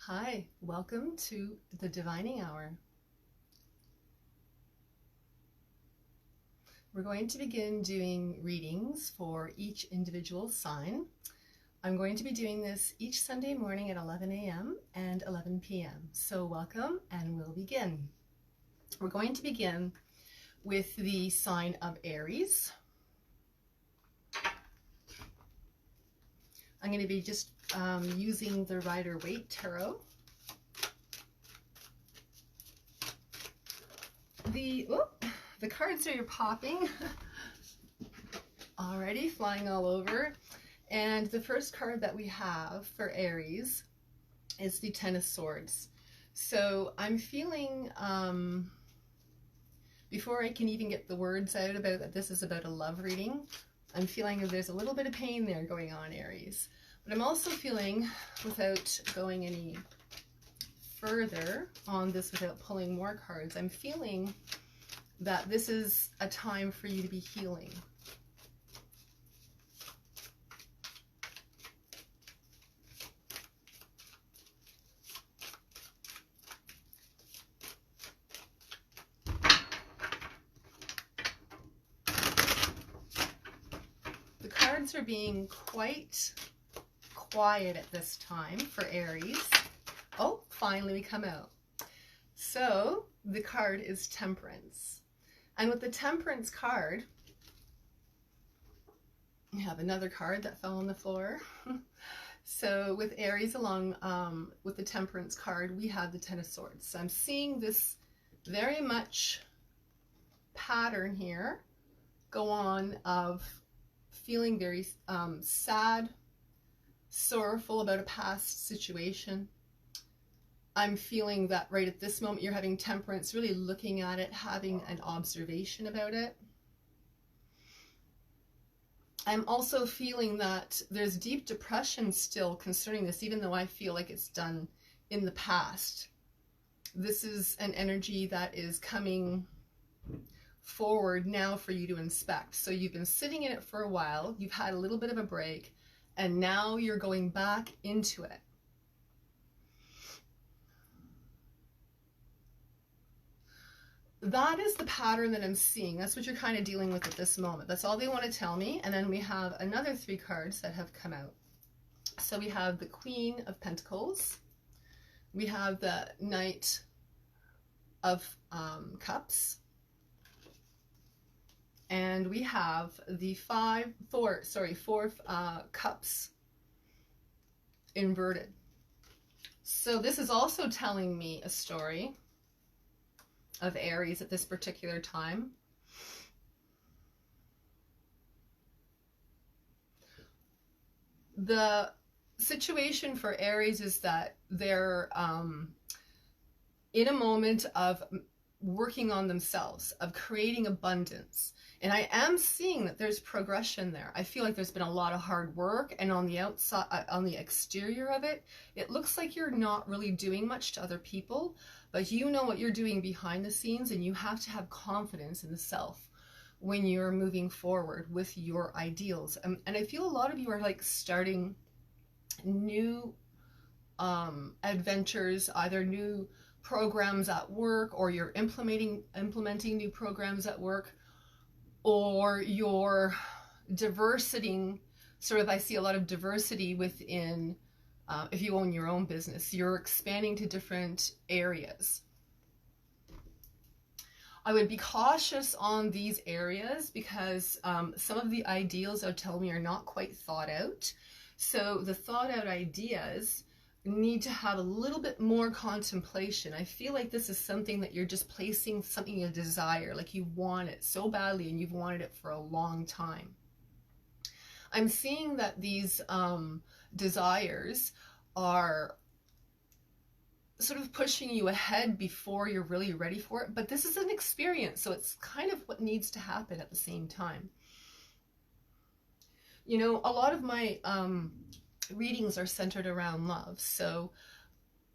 Hi, welcome to the Divining Hour. We're going to begin doing readings for each individual sign. I'm going to be doing this each Sunday morning at 11 a.m. and 11 p.m. So welcome, and we'll begin. We're going to begin with the sign of Aries. I'm going to be just using the Rider-Waite Tarot. The cards are popping already, flying all over. And the first card that we have for Aries is the Ten of Swords. So I'm feeling, before I can even get the words out about that this is about a love reading, I'm feeling that there's a little bit of pain there going on, Aries. But I'm also feeling, without going any further on this, without pulling more cards, I'm feeling that this is a time for you to be healing. The cards are being quite quiet at this time for Aries. Oh, finally we come out. So the card is Temperance. And with the Temperance card, we have another card that fell on the floor. So with Aries along with the Temperance card, we have the Ten of Swords. So I'm seeing this very much pattern here go on of feeling very sad, sorrowful about a past situation. I'm feeling that right at this moment you're having Temperance, really looking at it, having an observation about it. I'm also feeling that there's deep depression still concerning this, even though I feel like it's done in the past. This is an energy that is coming forward now for you to inspect. So you've been sitting in it for a while, you've had a little bit of a break, and now you're going back into it. That is the pattern that I'm seeing. That's what you're kind of dealing with at this moment. That's all they want to tell me. And then we have another three cards that have come out. So we have the Queen of Pentacles. We have the Knight of Cups. And we have the four Cups inverted. So this is also telling me a story of Aries at this particular time. The situation for Aries is that they're in a moment of working on themselves, of creating abundance. And I am seeing that there's progression there. I feel like there's been a lot of hard work, and on the outside, on the exterior of it, it looks like you're not really doing much to other people, but you know what you're doing behind the scenes, and you have to have confidence in the self when you're moving forward with your ideals. And I feel a lot of you are like starting new adventures, either new programs at work, or you're implementing new programs at work, or you're diversity, sort of, I see a lot of diversity within, if you own your own business, you're expanding to different areas. I would be cautious on these areas because some of the ideals they'll tell me are not quite thought out. So the thought out ideas need to have a little bit more contemplation. I feel like this is something that you're just placing something you desire, like you want it so badly and you've wanted it for a long time. I'm seeing that these desires are sort of pushing you ahead before you're really ready for it, but this is an experience, so it's kind of what needs to happen at the same time. You know, a lot of my readings are centered around love. So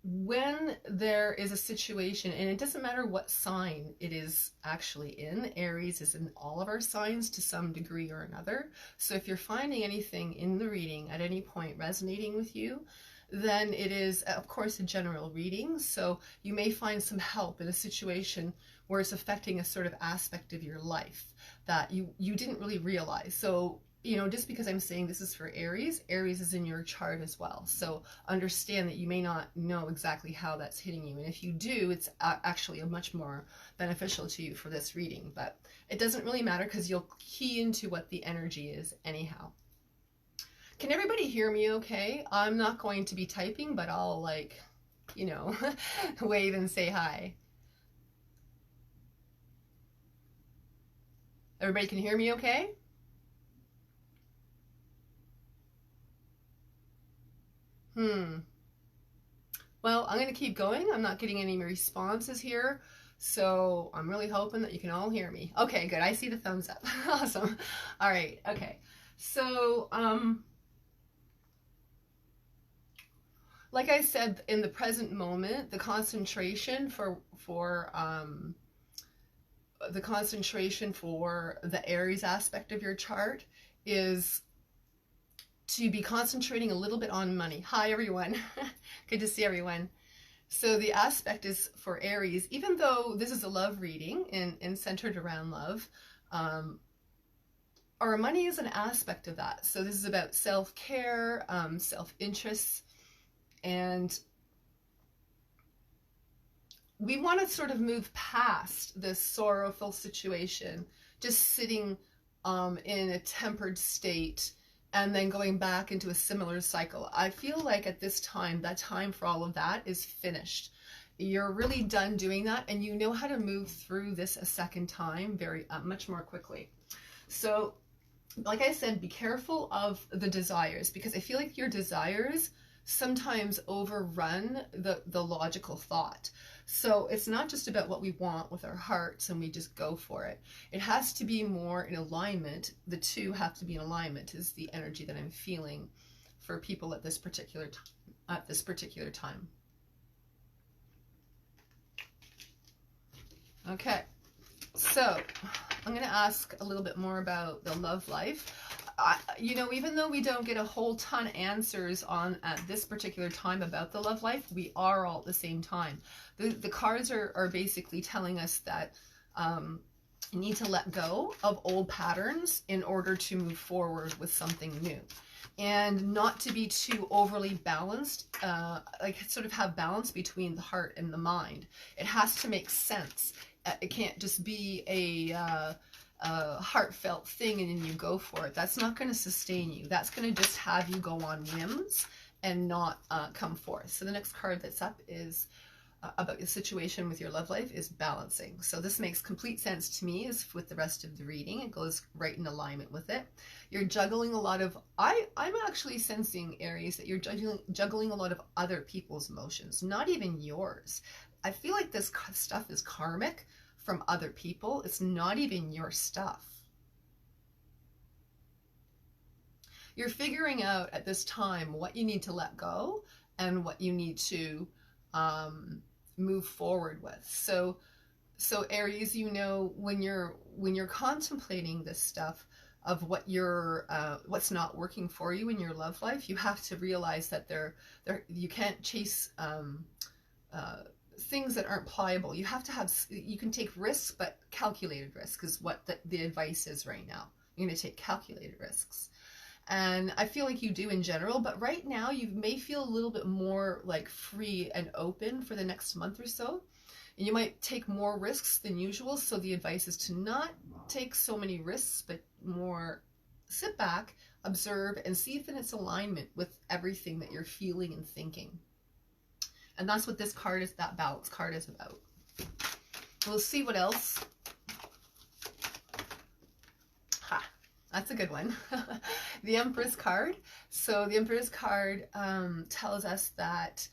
when there is a situation, and it doesn't matter what sign it is actually in, Aries is in all of our signs to some degree or another. So if you're finding anything in the reading at any point resonating with you, then it is, of course, a general reading. So you may find some help in a situation where it's affecting a sort of aspect of your life that you didn't really realize. So, you know, just because I'm saying this is for Aries, Aries is in your chart as well. So understand that you may not know exactly how that's hitting you. And if you do, it's actually a much more beneficial to you for this reading. But it doesn't really matter because you'll key into what the energy is anyhow. Can everybody hear me okay? I'm not going to be typing, but I'll, like, you know, wave and say hi. Everybody can hear me okay? Well, I'm going to keep going. I'm not getting any responses here, so I'm really hoping that you can all hear me. Okay, good. I see the thumbs up. Awesome. All right. Okay. So, like I said, in the present moment, the concentration for the Aries aspect of your chart is to be concentrating a little bit on money. Hi, everyone. Good to see everyone. So the aspect is for Aries, even though this is a love reading and centered around love, our money is an aspect of that. So this is about self-care, self-interest, and we want to sort of move past this sorrowful situation, just sitting in a tempered state and then going back into a similar cycle. I feel like at this time, that time for all of that is finished. You're really done doing that, and you know how to move through this a second time very much more quickly. So, like I said, be careful of the desires, because I feel like your desires sometimes overrun the logical thought. So it's not just about what we want with our hearts and we just go for it. It has to be more in alignment. The two have to be in alignment, is the energy that I'm feeling for people at this particular time. Okay, so I'm going to ask a little bit more about the love life. You know, even though we don't get a whole ton of answers on at this particular time about the love life, we are all at the same time. The cards are basically telling us that you need to let go of old patterns in order to move forward with something new, and not to be too overly balanced, like sort of have balance between the heart and the mind. It has to make sense. It can't just be a heartfelt thing and then you go for it. That's not going to sustain you. That's going to just have you go on whims and not come forth. So the next card that's up is about the situation with your love life is balancing. So this makes complete sense to me as with the rest of the reading. It goes right in alignment with it. You're juggling a lot of, I'm actually sensing, Aries, that you're juggling a lot of other people's emotions, not even yours. I feel like this stuff is karmic from other people. It's not even your stuff. You're figuring out at this time what you need to let go and what you need to move forward with. So Aries, you know, when you're contemplating this stuff of what what's not working for you in your love life, you have to realize that you can't chase things that aren't pliable. You have to have, you can take risks, but calculated risks is what the advice is right now. You're going to take calculated risks. And I feel like you do in general, but right now you may feel a little bit more like free and open for the next month or so. And you might take more risks than usual. So the advice is to not take so many risks, but more sit back, observe, and see if it's alignment with everything that you're feeling and thinking. And that's what this card is, that balance card is about. We'll see what else. That's a good one. The Empress card. So the Empress card tells us that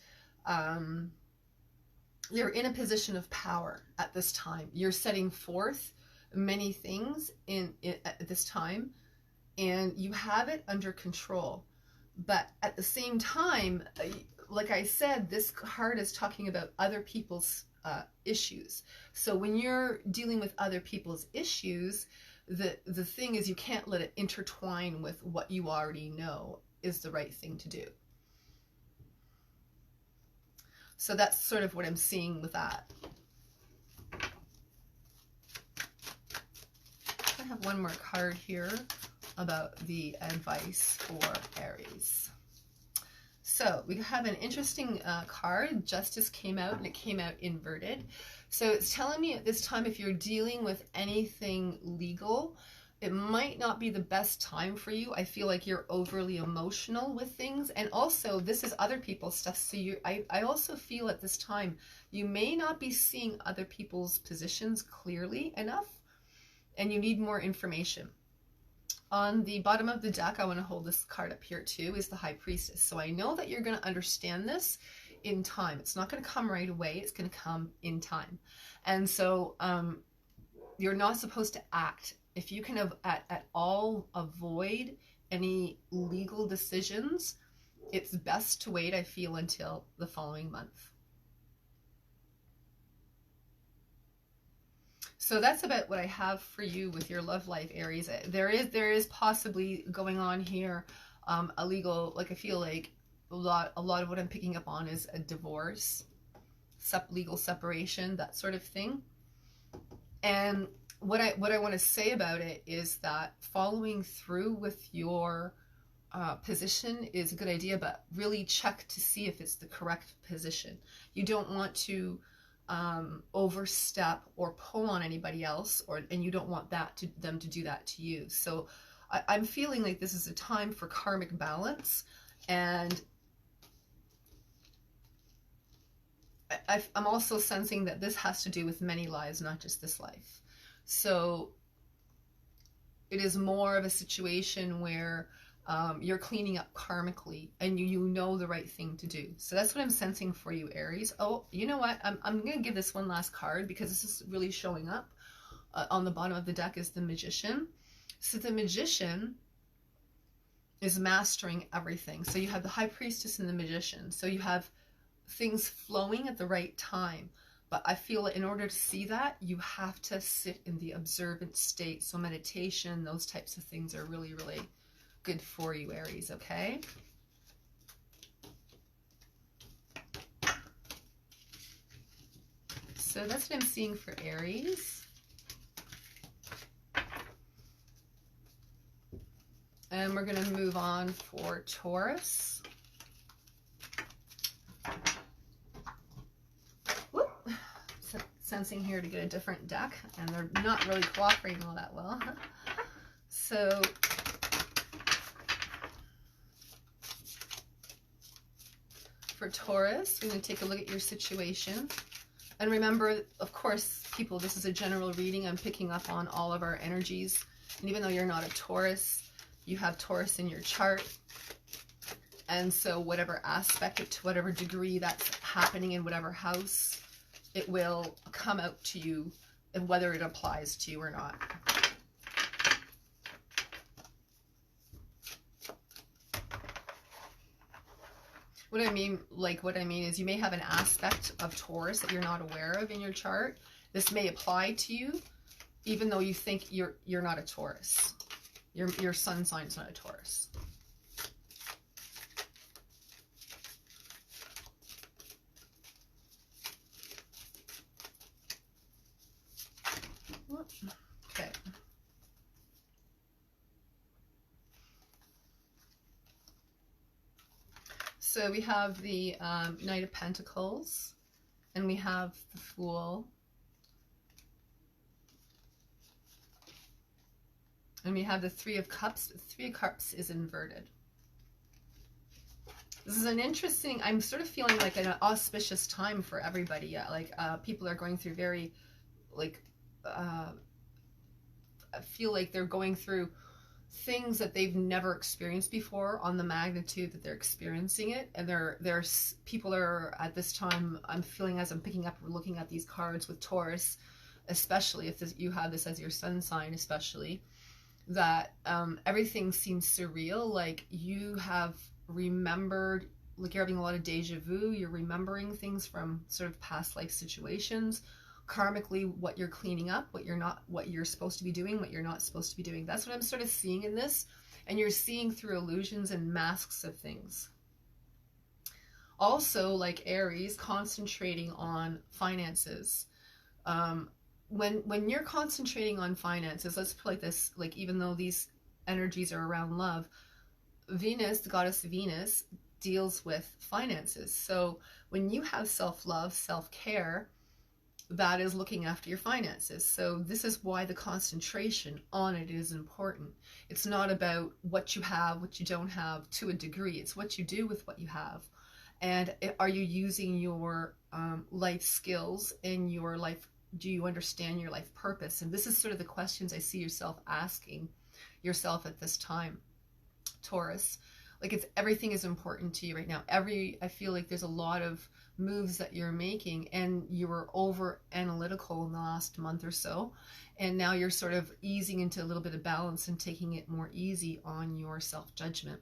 you're in a position of power at this time. You're setting forth many things at this time, and you have it under control. But at the same time, like I said, this card is talking about other people's issues. So when you're dealing with other people's issues, the thing is, you can't let it intertwine with what you already know is the right thing to do. So that's sort of what I'm seeing with that. I have one more card here about the advice for Aries. So we have an interesting card. Justice came out, and it came out inverted. So it's telling me at this time, if you're dealing with anything legal, it might not be the best time for you. I feel like you're overly emotional with things. And also, this is other people's stuff. So I also feel at this time, you may not be seeing other people's positions clearly enough, and you need more information. On the bottom of the deck, I want to hold this card up here too, is the High Priestess. So I know that you're going to understand this in time. It's not going to come right away. It's going to come in time. And so you're not supposed to act. If you can at all avoid any legal decisions, it's best to wait, I feel, until the following month. So that's about what I have for you with your love life, Aries. There is possibly going on here a legal, like I feel like a lot of what I'm picking up on is a divorce, legal separation, that sort of thing. And what I want to say about it is that following through with your position is a good idea, but really check to see if it's the correct position. You don't want to overstep or pull on anybody else, and you don't want them to do that to you. So I'm feeling like this is a time for karmic balance, and I'm also sensing that this has to do with many lives, not just this life. So it is more of a situation where you're cleaning up karmically, and you know the right thing to do. So that's what I'm sensing for you, Aries. Oh, you know what? I'm going to give this one last card because this is really showing up. On the bottom of the deck is the Magician. So the Magician is mastering everything. So you have the High Priestess and the Magician. So you have things flowing at the right time. But I feel that in order to see that, you have to sit in the observant state. So meditation, those types of things are really, really good for you, Aries, okay? So that's what I'm seeing for Aries. And we're going to move on for Taurus. Whoop. So sensing here to get a different deck, and they're not really cooperating all that well. So for Taurus, we're going to take a look at your situation. And remember, of course, people, this is a general reading. I'm picking up on all of our energies. And even though you're not a Taurus, you have Taurus in your chart. And so whatever aspect, to whatever degree that's happening in whatever house, it will come out to you, and whether it applies to you or not. What I mean is you may have an aspect of Taurus that you're not aware of in your chart. This may apply to you, even though you think you're not a Taurus. Your sun sign's not a Taurus. Okay. So we have the Knight of Pentacles, and we have the Fool, and we have the Three of Cups. The Three of Cups is inverted. This is an interesting, I'm sort of feeling like an auspicious time for everybody. Yeah, like people are going through very, like, I feel like they're going through things that they've never experienced before on the magnitude that they're experiencing it. And there's people are at this time, I'm feeling as I'm picking up, looking at these cards with Taurus, especially if you have this as your sun sign, especially, that everything seems surreal. Like you have remembered, like you're having a lot of deja vu. You're remembering things from sort of past life situations. Karmically, what you're cleaning up, what you're supposed to be doing, what you're not supposed to be doing. That's what I'm sort of seeing in this. And you're seeing through illusions and masks of things. Also, like Aries, concentrating on finances. When you're concentrating on finances, let's put it like this, like even though these energies are around love, Venus, the goddess Venus, deals with finances. So when you have self-love, self-care, that is looking after your finances. So this is why the concentration on it is important. It's not about what you have, what you don't have to a degree. It's what you do with what you have. And are you using your life skills in your life? Do you understand your life purpose? And this is sort of the questions I see yourself asking yourself at this time, Taurus. Like, it's everything is important to you right now. I feel like there's a lot of moves that you're making, and you were over analytical in the last month or so, and now you're sort of easing into a little bit of balance and taking it more easy on your self-judgment.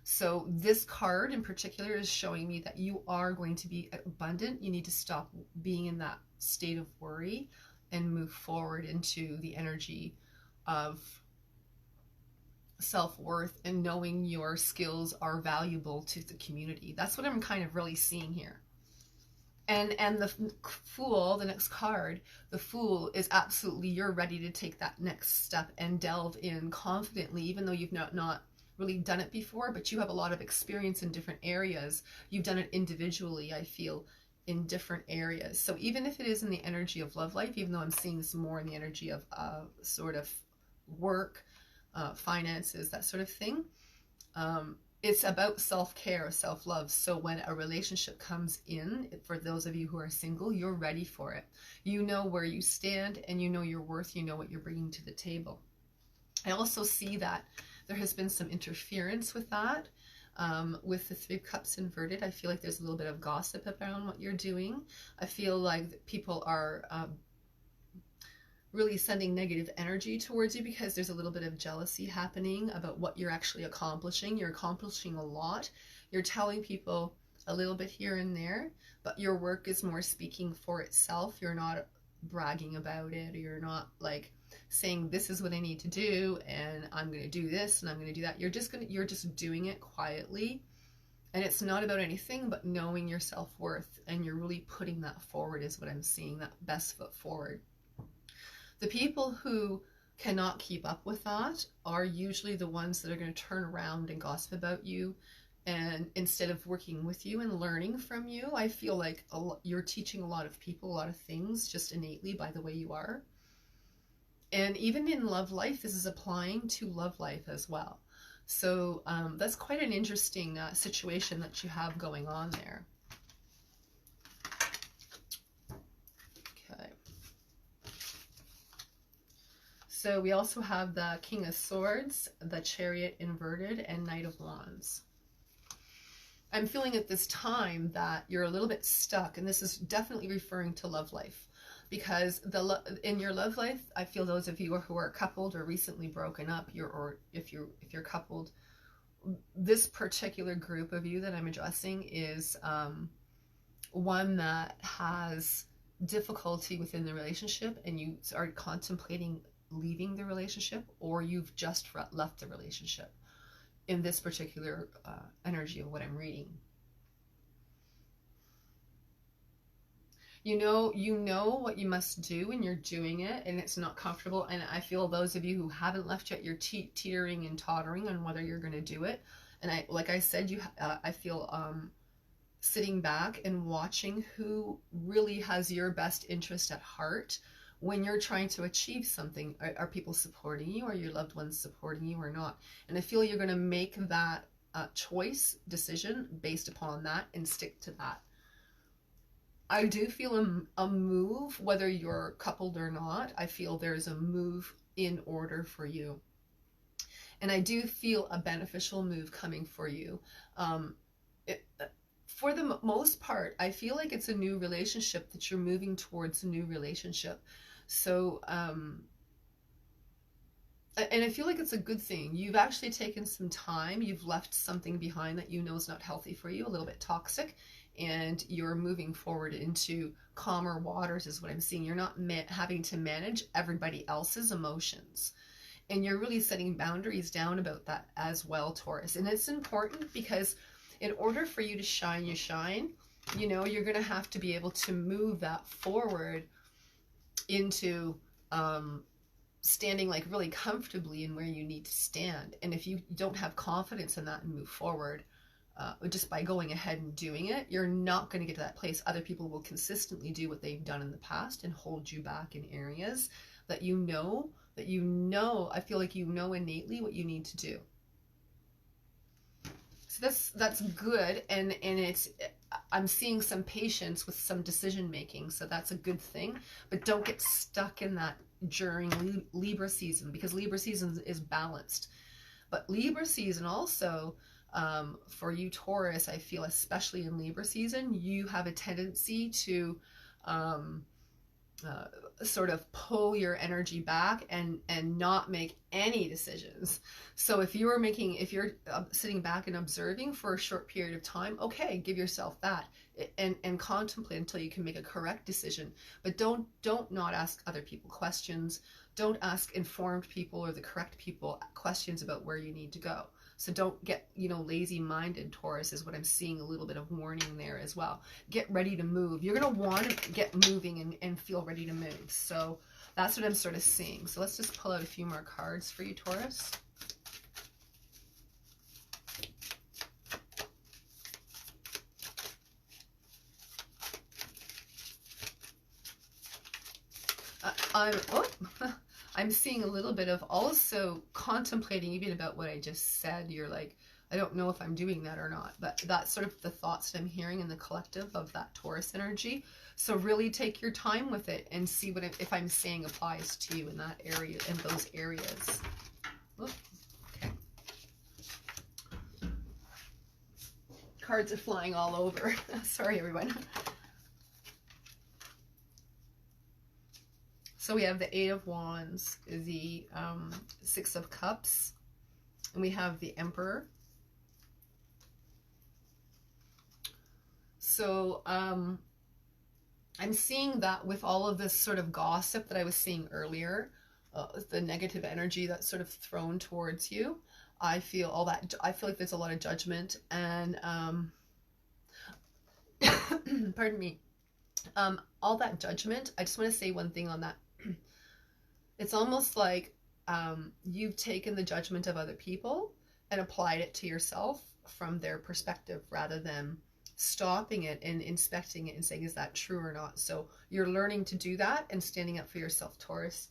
So this card in particular is showing me that you are going to be abundant. You need to stop being in that state of worry and move forward into the energy of self-worth and knowing your skills are valuable to the community. That's what I'm kind of really seeing here. And the Fool, the next card, the Fool is absolutely, you're ready to take that next step and delve in confidently, even though you've not really done it before, but you have a lot of experience in different areas. You've done it individually, I feel, in different areas. So even if it is in the energy of love life, even though I'm seeing this more in the energy of sort of work, finances, that sort of thing, it's about self-care, self-love. So when a relationship comes in, for those of you who are single, you're ready for it. You know where you stand, and you know your worth. You know what you're bringing to the table. I also see that there has been some interference with that. With the Three of Cups inverted, I feel like there's a little bit of gossip around what you're doing. I feel like people are really sending negative energy towards you because there's a little bit of jealousy happening about what you're actually accomplishing. You're accomplishing a lot. You're telling people a little bit here and there, but your work is more speaking for itself. You're not bragging about it, or you're not like saying this is what I need to do and I'm going to do this and I'm going to do that. You're just doing it quietly, and it's not about anything but knowing your self-worth, and you're really putting that forward is what I'm seeing, that best foot forward. The people who cannot keep up with that are usually the ones that are going to turn around and gossip about you, and instead of working with you and learning from you. I feel like you're teaching a lot of people a lot of things just innately by the way you are. And even in love life, this is applying to love life as well. So that's quite an interesting situation that you have going on there. Okay. So we also have the King of Swords, the Chariot inverted, and Knight of Wands. I'm feeling at this time that you're a little bit stuck, and this is definitely referring to love life, because in your love life, I feel those of you who are coupled or recently broken up, or if you're coupled, this particular group of you that I'm addressing is one that has difficulty within the relationship, and you are contemplating leaving the relationship, or you've just left the relationship in this particular energy of what I'm reading. You know what you must do, and you're doing it, and it's not comfortable. And I feel those of you who haven't left yet, you're teetering and tottering on whether you're going to do it. And like I said, I feel sitting back and watching who really has your best interest at heart when you're trying to achieve something. Are people supporting you? Are your loved ones supporting you or not? And I feel you're going to make that decision based upon that and stick to that. I do feel a move, whether you're coupled or not. I feel there's a move in order for you. And I do feel a beneficial move coming for you. For the most part, I feel like it's a new relationship, that you're moving towards a new relationship. So, and I feel like it's a good thing. You've actually taken some time. You've left something behind that you know is not healthy for you, a little bit toxic, and you're moving forward into calmer waters is what I'm seeing. You're not having to manage everybody else's emotions. And you're really setting boundaries down about that as well, Taurus. And it's important because in order for you to shine your shine, you know, you're going to have to be able to move that forward into standing like really comfortably in where you need to stand. And if you don't have confidence in that and move forward, just by going ahead and doing it, you're not going to get to that place. Other people will consistently do what they've done in the past and hold you back in areas that you know, I feel like you know innately what you need to do. So that's good, and it's, I'm seeing some patience with some decision making, so that's a good thing. But don't get stuck in that during Libra season, because Libra season is balanced. But Libra season also, for you Taurus, I feel especially in Libra season, you have a tendency to sort of pull your energy back and not make any decisions. So if you're sitting back and observing for a short period of time, okay, give yourself that and contemplate until you can make a correct decision. But don't not ask other people questions. Don't ask informed people or the correct people questions about where you need to go. So don't get, you know, lazy-minded, Taurus, is what I'm seeing, a little bit of warning there as well. Get ready to move. You're going to want to get moving and feel ready to move. So that's what I'm sort of seeing. So let's just pull out a few more cards for you, Taurus. I'm seeing a little bit of also contemplating even about what I just said. You're like, I don't know if I'm doing that or not, but that's sort of the thoughts that I'm hearing in the collective of that Taurus energy. So really take your time with it and see what if I'm saying applies to you in that area, in those areas. Ooh, okay. Cards are flying all over. Sorry, everyone. So we have the Eight of Wands, the Six of Cups, and we have the Emperor. So I'm seeing that with all of this sort of gossip that I was seeing earlier, the negative energy that's sort of thrown towards you. I feel all that. I feel like there's a lot of judgment and pardon me. All that judgment. I just want to say one thing on that. It's almost like you've taken the judgment of other people and applied it to yourself from their perspective rather than stopping it and inspecting it and saying, is that true or not? So you're learning to do that and standing up for yourself, Taurus.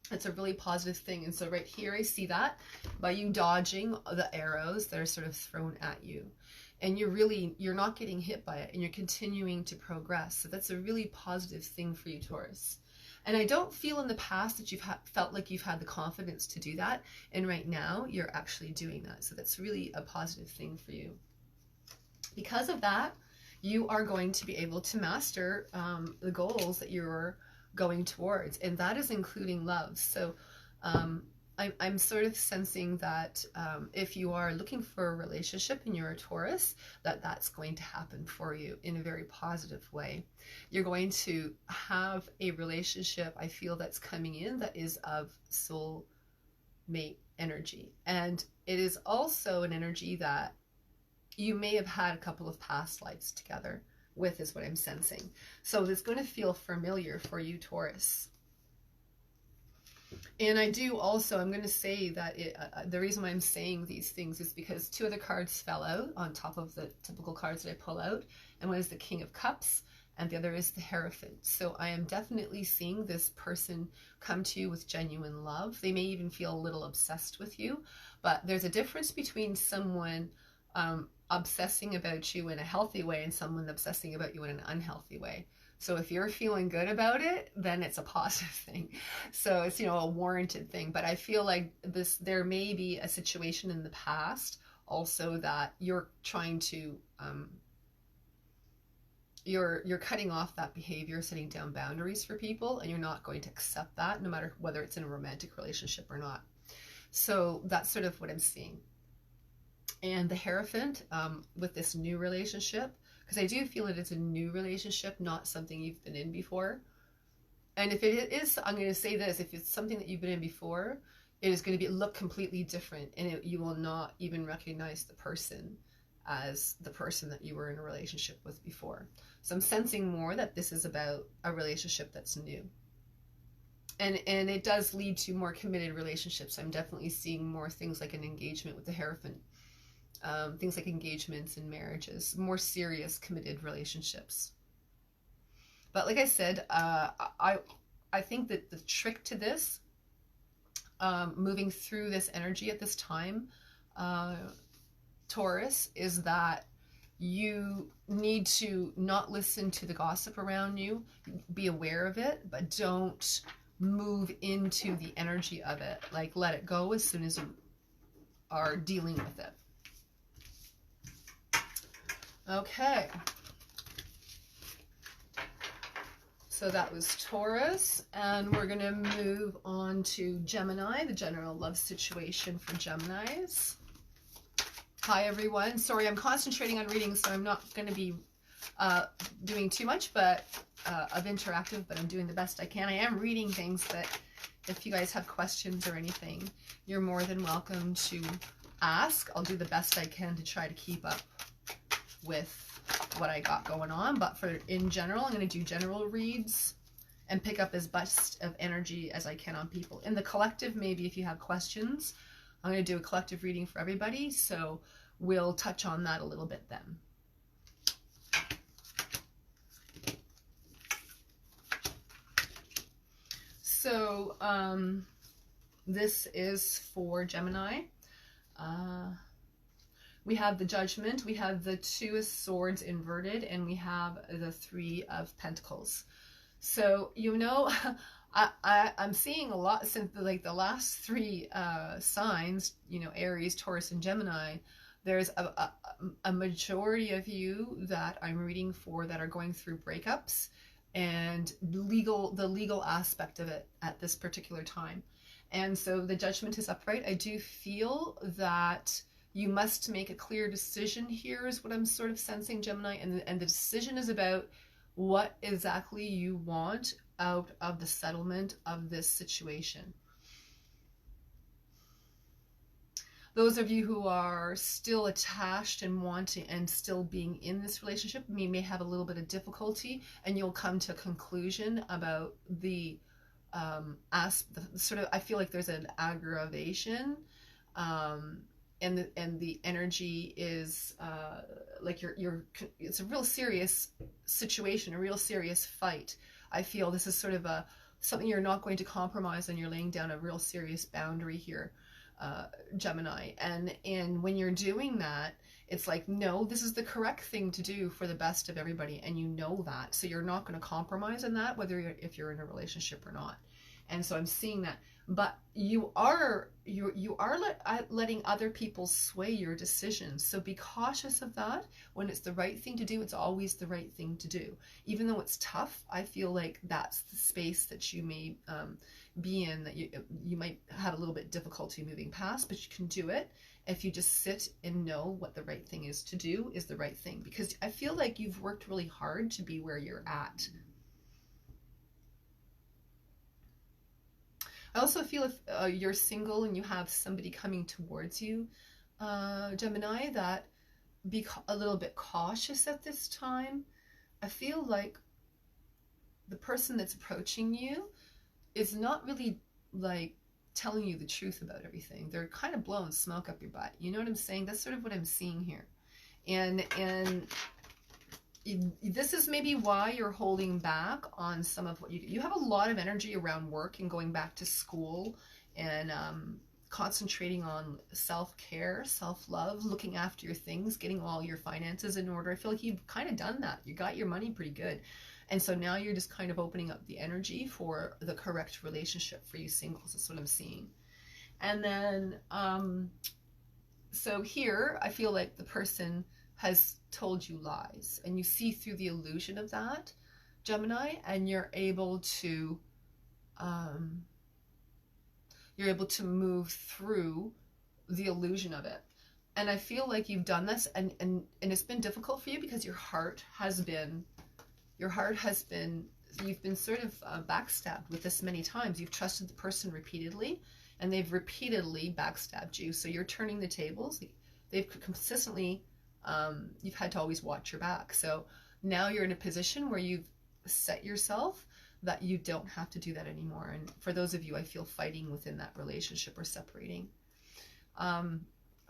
It's a really positive thing. And so right here, I see that by you dodging the arrows that are sort of thrown at you. And you're not getting hit by it and you're continuing to progress. So that's a really positive thing for you, Taurus. And I don't feel in the past that you've felt like you've had the confidence to do that. And right now you're actually doing that. So that's really a positive thing for you. Because of that, you are going to be able to master the goals that you're going towards. And that is including love. So I'm sort of sensing that if you are looking for a relationship and you're a Taurus, that's going to happen for you in a very positive way. You're going to have a relationship, I feel, that's coming in that is of soul mate energy. And it is also an energy that you may have had a couple of past lives together with, is what I'm sensing. So it's going to feel familiar for you, Taurus. And I do also, I'm going to say that the reason why I'm saying these things is because two other cards fell out on top of the typical cards that I pull out. And one is the King of Cups and the other is the Hierophant. So I am definitely seeing this person come to you with genuine love. They may even feel a little obsessed with you, but there's a difference between someone obsessing about you in a healthy way and someone obsessing about you in an unhealthy way. So if you're feeling good about it, then it's a positive thing. So it's, you know, a warranted thing. But I feel like there may be a situation in the past also that you're trying to, you're cutting off that behavior, setting down boundaries for people, and you're not going to accept that no matter whether it's in a romantic relationship or not. So that's sort of what I'm seeing. And the Hierophant, with this new relationship, because I do feel that it's a new relationship, not something you've been in before. And if it is, I'm going to say this, if it's something that you've been in before, it is going to look completely different, and you will not even recognize the person as the person that you were in a relationship with before. So I'm sensing more that this is about a relationship that's new. And it does lead to more committed relationships. I'm definitely seeing more things like an engagement with the Hierophant. Things like engagements and marriages, more serious, committed relationships. But like I said, I think that the trick to this, moving through this energy at this time, Taurus, is that you need to not listen to the gossip around you, be aware of it, but don't move into the energy of it. Like, let it go as soon as you are dealing with it. Okay. So that was Taurus, and we're going to move on to Gemini, the general love situation for Geminis. Hi, everyone. Sorry, I'm concentrating on reading, so I'm not going to be doing too much of interactive, but I'm doing the best I can. I am reading things, but if you guys have questions or anything, you're more than welcome to ask. I'll do the best I can to try to keep up with what I got going on, but in general, I'm going to do general reads and pick up as much of energy as I can on people. In the collective, maybe if you have questions, I'm going to do a collective reading for everybody, so we'll touch on that a little bit then. So this is for Gemini. We have the Judgment, we have the Two of Swords inverted, and we have the Three of Pentacles. So, you know, I'm seeing a lot since the last three signs, you know, Aries, Taurus, and Gemini. There's a majority of you that I'm reading for that are going through breakups and the legal aspect of it at this particular time. And so the Judgment is upright. I do feel that you must make a clear decision here, is what I'm sort of sensing, Gemini, and the decision is about what exactly you want out of the settlement of this situation. Those of you who are still attached and wanting and still being in this relationship may have a little bit of difficulty, and you'll come to a conclusion about the sort of, I feel like there's an aggravation, and the energy is like it's a real serious situation, a real serious fight. I feel this is sort of something you're not going to compromise on. You're laying down a real serious boundary here, Gemini, and when you're doing that, it's like, no, this is the correct thing to do for the best of everybody, and you know that, so you're not going to compromise on that, if you're in a relationship or not. And so I'm seeing that, but you are letting other people sway your decisions. So be cautious of that. When it's the right thing to do, it's always the right thing to do. Even though it's tough, I feel like that's the space that you may be in, that you might have a little bit difficulty moving past, but you can do it if you just sit and know what the right thing is to do is the right thing. Because I feel like you've worked really hard to be where you're at. I also feel if you're single and you have somebody coming towards you, Gemini, that be a little bit cautious at this time. I feel like the person that's approaching you is not really like telling you the truth about everything. They're kind of blowing smoke up your butt. You know what I'm saying? That's sort of what I'm seeing here. And this is maybe why you're holding back on some of what you do. You have a lot of energy around work and going back to school and concentrating on self-care, self-love, looking after your things, getting all your finances in order. I feel like you've kind of done that. You got your money pretty good. And so now you're just kind of opening up the energy for the correct relationship for you singles. That's what I'm seeing. And then, so here, I feel like the person has told you lies, and you see through the illusion of that, Gemini, and you're able to move through the illusion of it. And I feel like you've done this, and it's been difficult for you because you've been sort of backstabbed with this many times. You've trusted the person repeatedly, and they've repeatedly backstabbed you. So you're turning the tables. They've consistently you've had to always watch your back. So now you're in a position where you've set yourself that you don't have to do that anymore. And for those of you, I feel fighting within that relationship or separating. For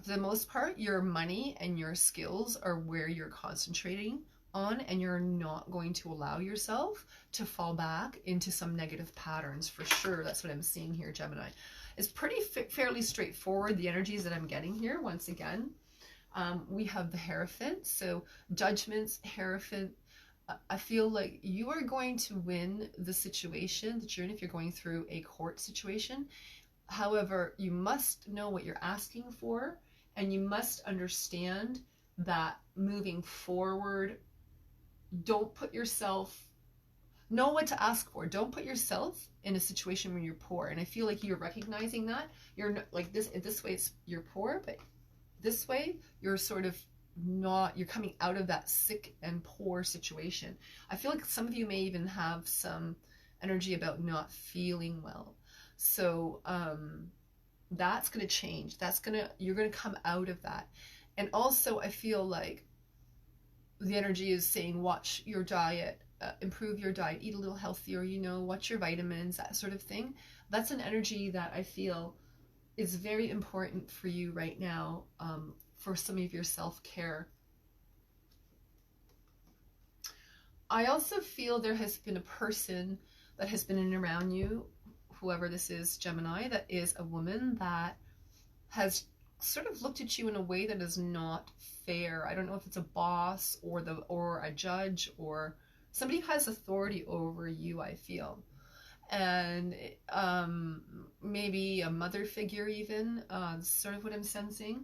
the most part, your money and your skills are where you're concentrating on, and you're not going to allow yourself to fall back into some negative patterns, for sure. That's what I'm seeing here, Gemini. It's pretty fairly straightforward, the energies that I'm getting here. Once again, we have the Hierophant, so judgments, Hierophant. I feel like you are going to win the situation that you're in if you're going through a court situation. However, you must know what you're asking for, and you must understand that moving forward, don't put yourself, know what to ask for. Don't put yourself in a situation where you're poor. And I feel like you're recognizing that. You're not, like this way it's, you're poor, but this way you're sort of not, you're coming out of that sick and poor situation. I feel like some of you may even have some energy about not feeling well. So that's going to change. You're going to come out of that. And also I feel like the energy is saying, watch your diet, improve your diet, eat a little healthier, you know, watch your vitamins, that sort of thing. That's an energy that I feel is very important for you right now, for some of your self-care. I also feel there has been a person that has been in and around you, whoever this is, Gemini, that is a woman that has sort of looked at you in a way that is not fair. I don't know if it's a boss or a judge or somebody who has authority over you, I feel. And maybe a mother figure even, sort of what I'm sensing.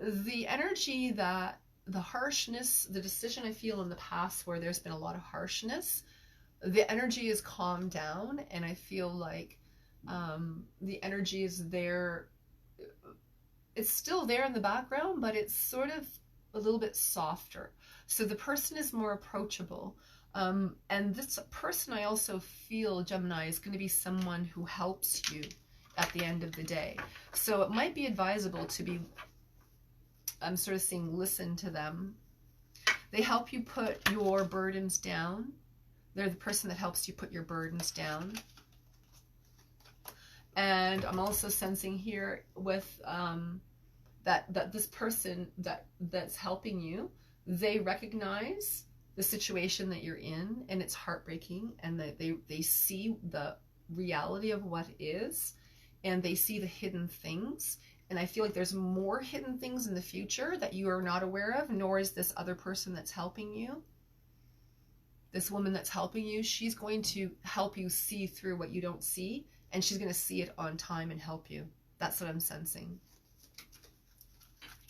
The energy that the harshness, the decision I feel in the past where there's been a lot of harshness, the energy is calmed down, and I feel like the energy is there. It's still there in the background, but it's sort of a little bit softer. So the person is more approachable. And this person, I also feel, Gemini, is going to be someone who helps you at the end of the day. So it might be advisable to be, I'm sort of saying, listen to them. They help you put your burdens down. They're the person that helps you put your burdens down. And I'm also sensing here with that this person that's helping you, they recognize the situation that you're in, and it's heartbreaking, and that they see the reality of what is, and they see the hidden things. And I feel like there's more hidden things in the future that you are not aware of, nor is this other person that's helping you. This woman that's helping you, she's going to help you see through what you don't see, and she's going to see it on time and help you. That's what I'm sensing.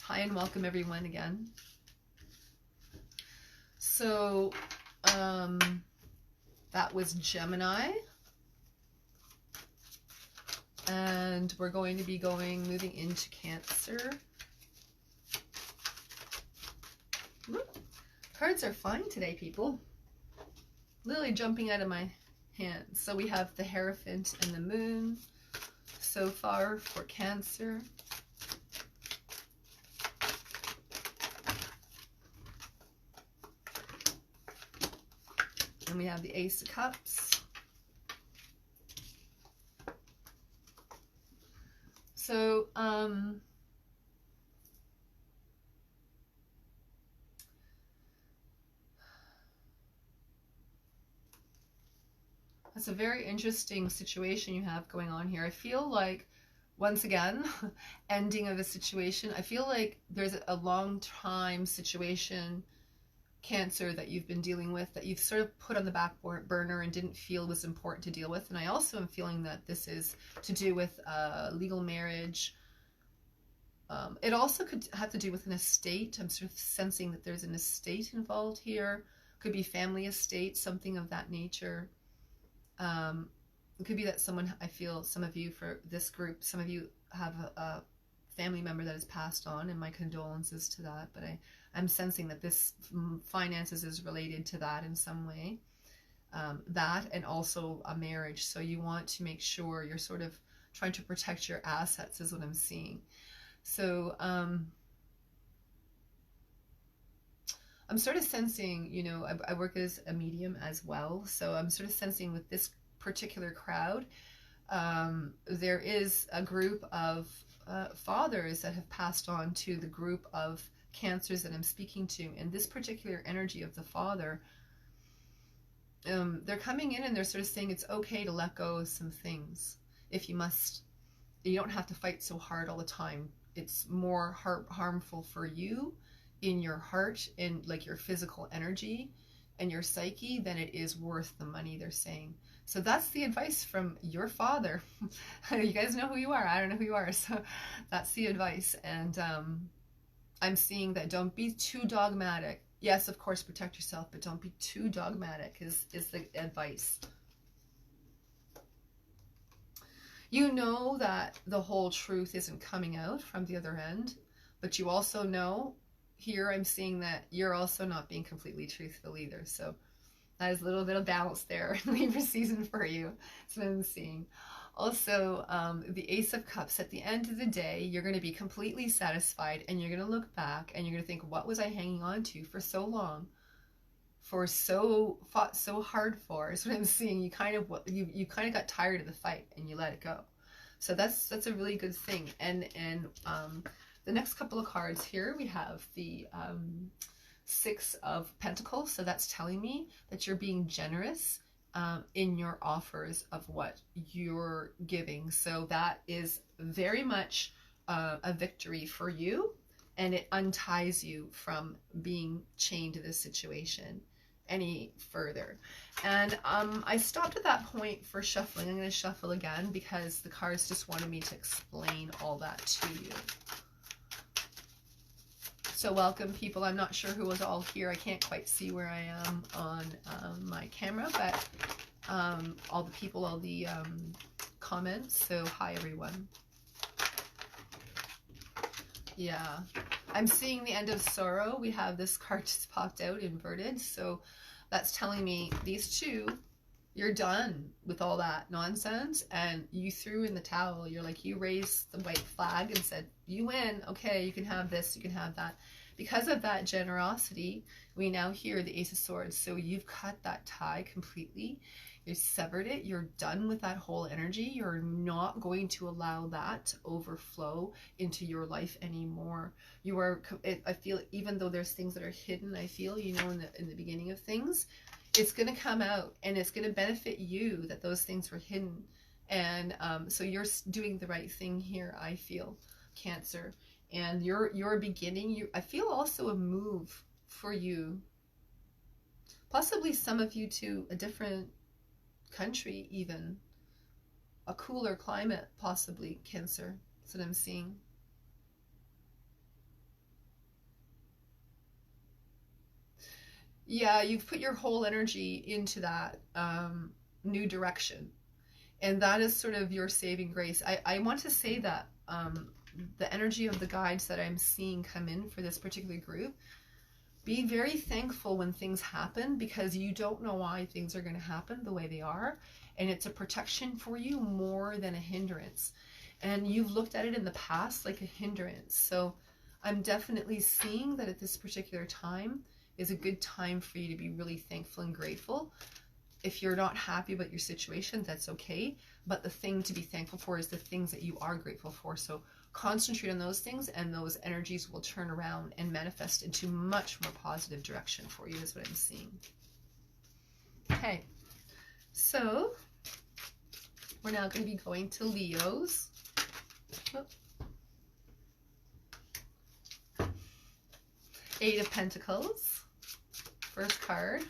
Hi and welcome everyone again. So that was Gemini. And we're going to be moving into Cancer. Cards are fine today, people. Literally jumping out of my hands. So we have the Hierophant and the Moon so far for Cancer. And we have the Ace of Cups. So, that's a very interesting situation you have going on here. I feel like, once again, ending of a situation. I feel like there's a long time situation, Cancer, that you've been dealing with, that you've sort of put on the back burner and didn't feel was important to deal with. And I also am feeling that this is to do with legal marriage. It also could have to do with an estate. I'm sort of sensing that there's an estate involved here. Could be family estate, something of that nature. It could be that someone, I feel, some of you, for this group, some of you have a family member that has passed on, and my condolences to that. But I'm sensing that this finances is related to that in some way. That and also a marriage. So you want to make sure you're sort of trying to protect your assets is what I'm seeing. So I'm sort of sensing, you know, I work as a medium as well, so I'm sort of sensing with this particular crowd, there is a group of fathers that have passed on to the group of Cancers that I'm speaking to, and this particular energy of the father, they're coming in and they're sort of saying it's okay to let go of some things. If you must, you don't have to fight so hard all the time. It's more harmful for you in your heart, in like your physical energy and your psyche, than it is worth the money, they're saying. So that's the advice from your father. You guys know who you are. I don't know who you are. So that's the advice. And I'm seeing that don't be too dogmatic. Yes, of course, protect yourself, but don't be too dogmatic is the advice. You know that the whole truth isn't coming out from the other end, but you also know, here I'm seeing that you're also not being completely truthful either. So that is a little bit of balance there in Libra season for you. That's what I'm seeing. Also, the Ace of Cups, at the end of the day, you're going to be completely satisfied, and you're going to look back and you're going to think, what was I hanging on to for so long? Fought so hard for, is what I'm seeing. You kind of got tired of the fight and you let it go. So that's a really good thing. And the next couple of cards here, we have the Six of Pentacles. So that's telling me that you're being generous in your offers of what you're giving. So that is very much a victory for you, and it unties you from being chained to this situation any further. And I stopped at that point for shuffling. I'm going to shuffle again because the cards just wanted me to explain all that to you. So welcome, people. I'm not sure who was all here. I can't quite see where I am on my camera, but all the people, all the comments. So hi, everyone. Yeah, I'm seeing the end of sorrow. We have this card just popped out inverted. So that's telling me these two, you're done with all that nonsense and you threw in the towel. You're like, you raised the white flag and said, you win. Okay, you can have this, you can have that. Because of that generosity, we now hear the Ace of Swords. So you've cut that tie completely. You severed it. You're done with that whole energy. You're not going to allow that to overflow into your life anymore. You are, I feel, even though there's things that are hidden, I feel, you know, in the beginning of things, it's going to come out and it's going to benefit you that those things were hidden. And so you're doing the right thing here, I feel, Cancer. And you're beginning, I feel also a move for you, possibly some of you to a different country, even a cooler climate, possibly, Cancer. That's what I'm seeing. Yeah, you've put your whole energy into that new direction, and that is sort of your saving grace. I want to say that the energy of the guides that I'm seeing come in for this particular group, be very thankful when things happen, because you don't know why things are going to happen the way they are, and it's a protection for you more than a hindrance. And you've looked at it in the past like a hindrance. So I'm definitely seeing that at this particular time is a good time for you to be really thankful and grateful. If you're not happy about your situation, that's okay. But the thing to be thankful for is the things that you are grateful for. So concentrate on those things, and those energies will turn around and manifest into much more positive direction for you, is what I'm seeing. Okay, so we're now going to be going to Leos. Eight of Pentacles, first card.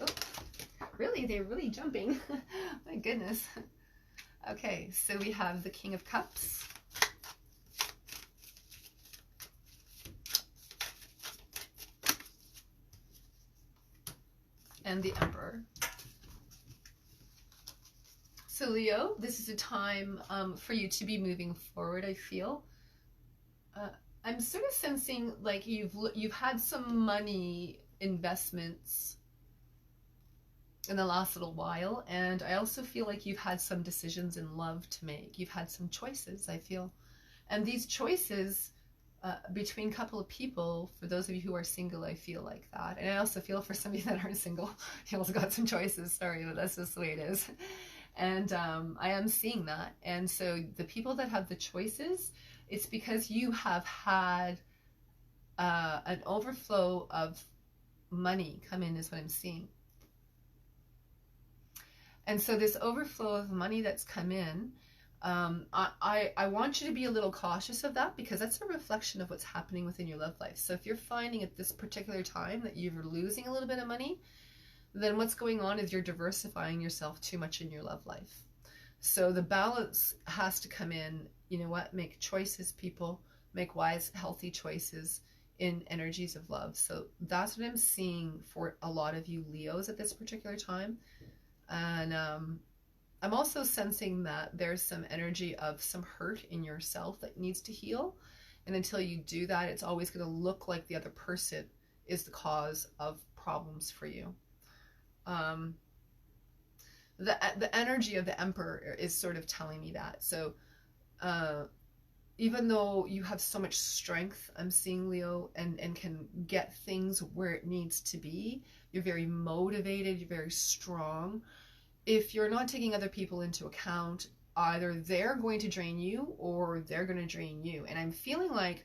Oh, really? They're really jumping. My goodness. Okay, so we have the King of Cups. And the Emperor. So Leo, this is a time for you to be moving forward, I feel. I'm sort of sensing like you've had some money investments in the last little while, and I also feel like you've had some decisions in love to make. You've had some choices, I feel, and these choices between a couple of people. For those of you who are single, I feel like that. And I also feel for some of you that aren't single, you also got some choices. Sorry, but that's just the way it is. And I am seeing that. And so the people that have the choices, it's because you have had an overflow of money come in, is what I'm seeing. And so this overflow of money that's come in, I want you to be a little cautious of that, because that's a reflection of what's happening within your love life. So if you're finding at this particular time that you're losing a little bit of money, then what's going on is you're diversifying yourself too much in your love life. So the balance has to come in. You know what? Make choices, people. Make wise, healthy choices in energies of love. So that's what I'm seeing for a lot of you Leos at this particular time. And I'm also sensing that there's some energy of some hurt in yourself that needs to heal. And until you do that, it's always going to look like the other person is the cause of problems for you. The energy of the Emperor is sort of telling me that. So even though you have so much strength, I'm seeing, Leo, and can get things where it needs to be, you're very motivated, you're very strong. If you're not taking other people into account, either they're going to drain you or they're going to drain you. And I'm feeling like,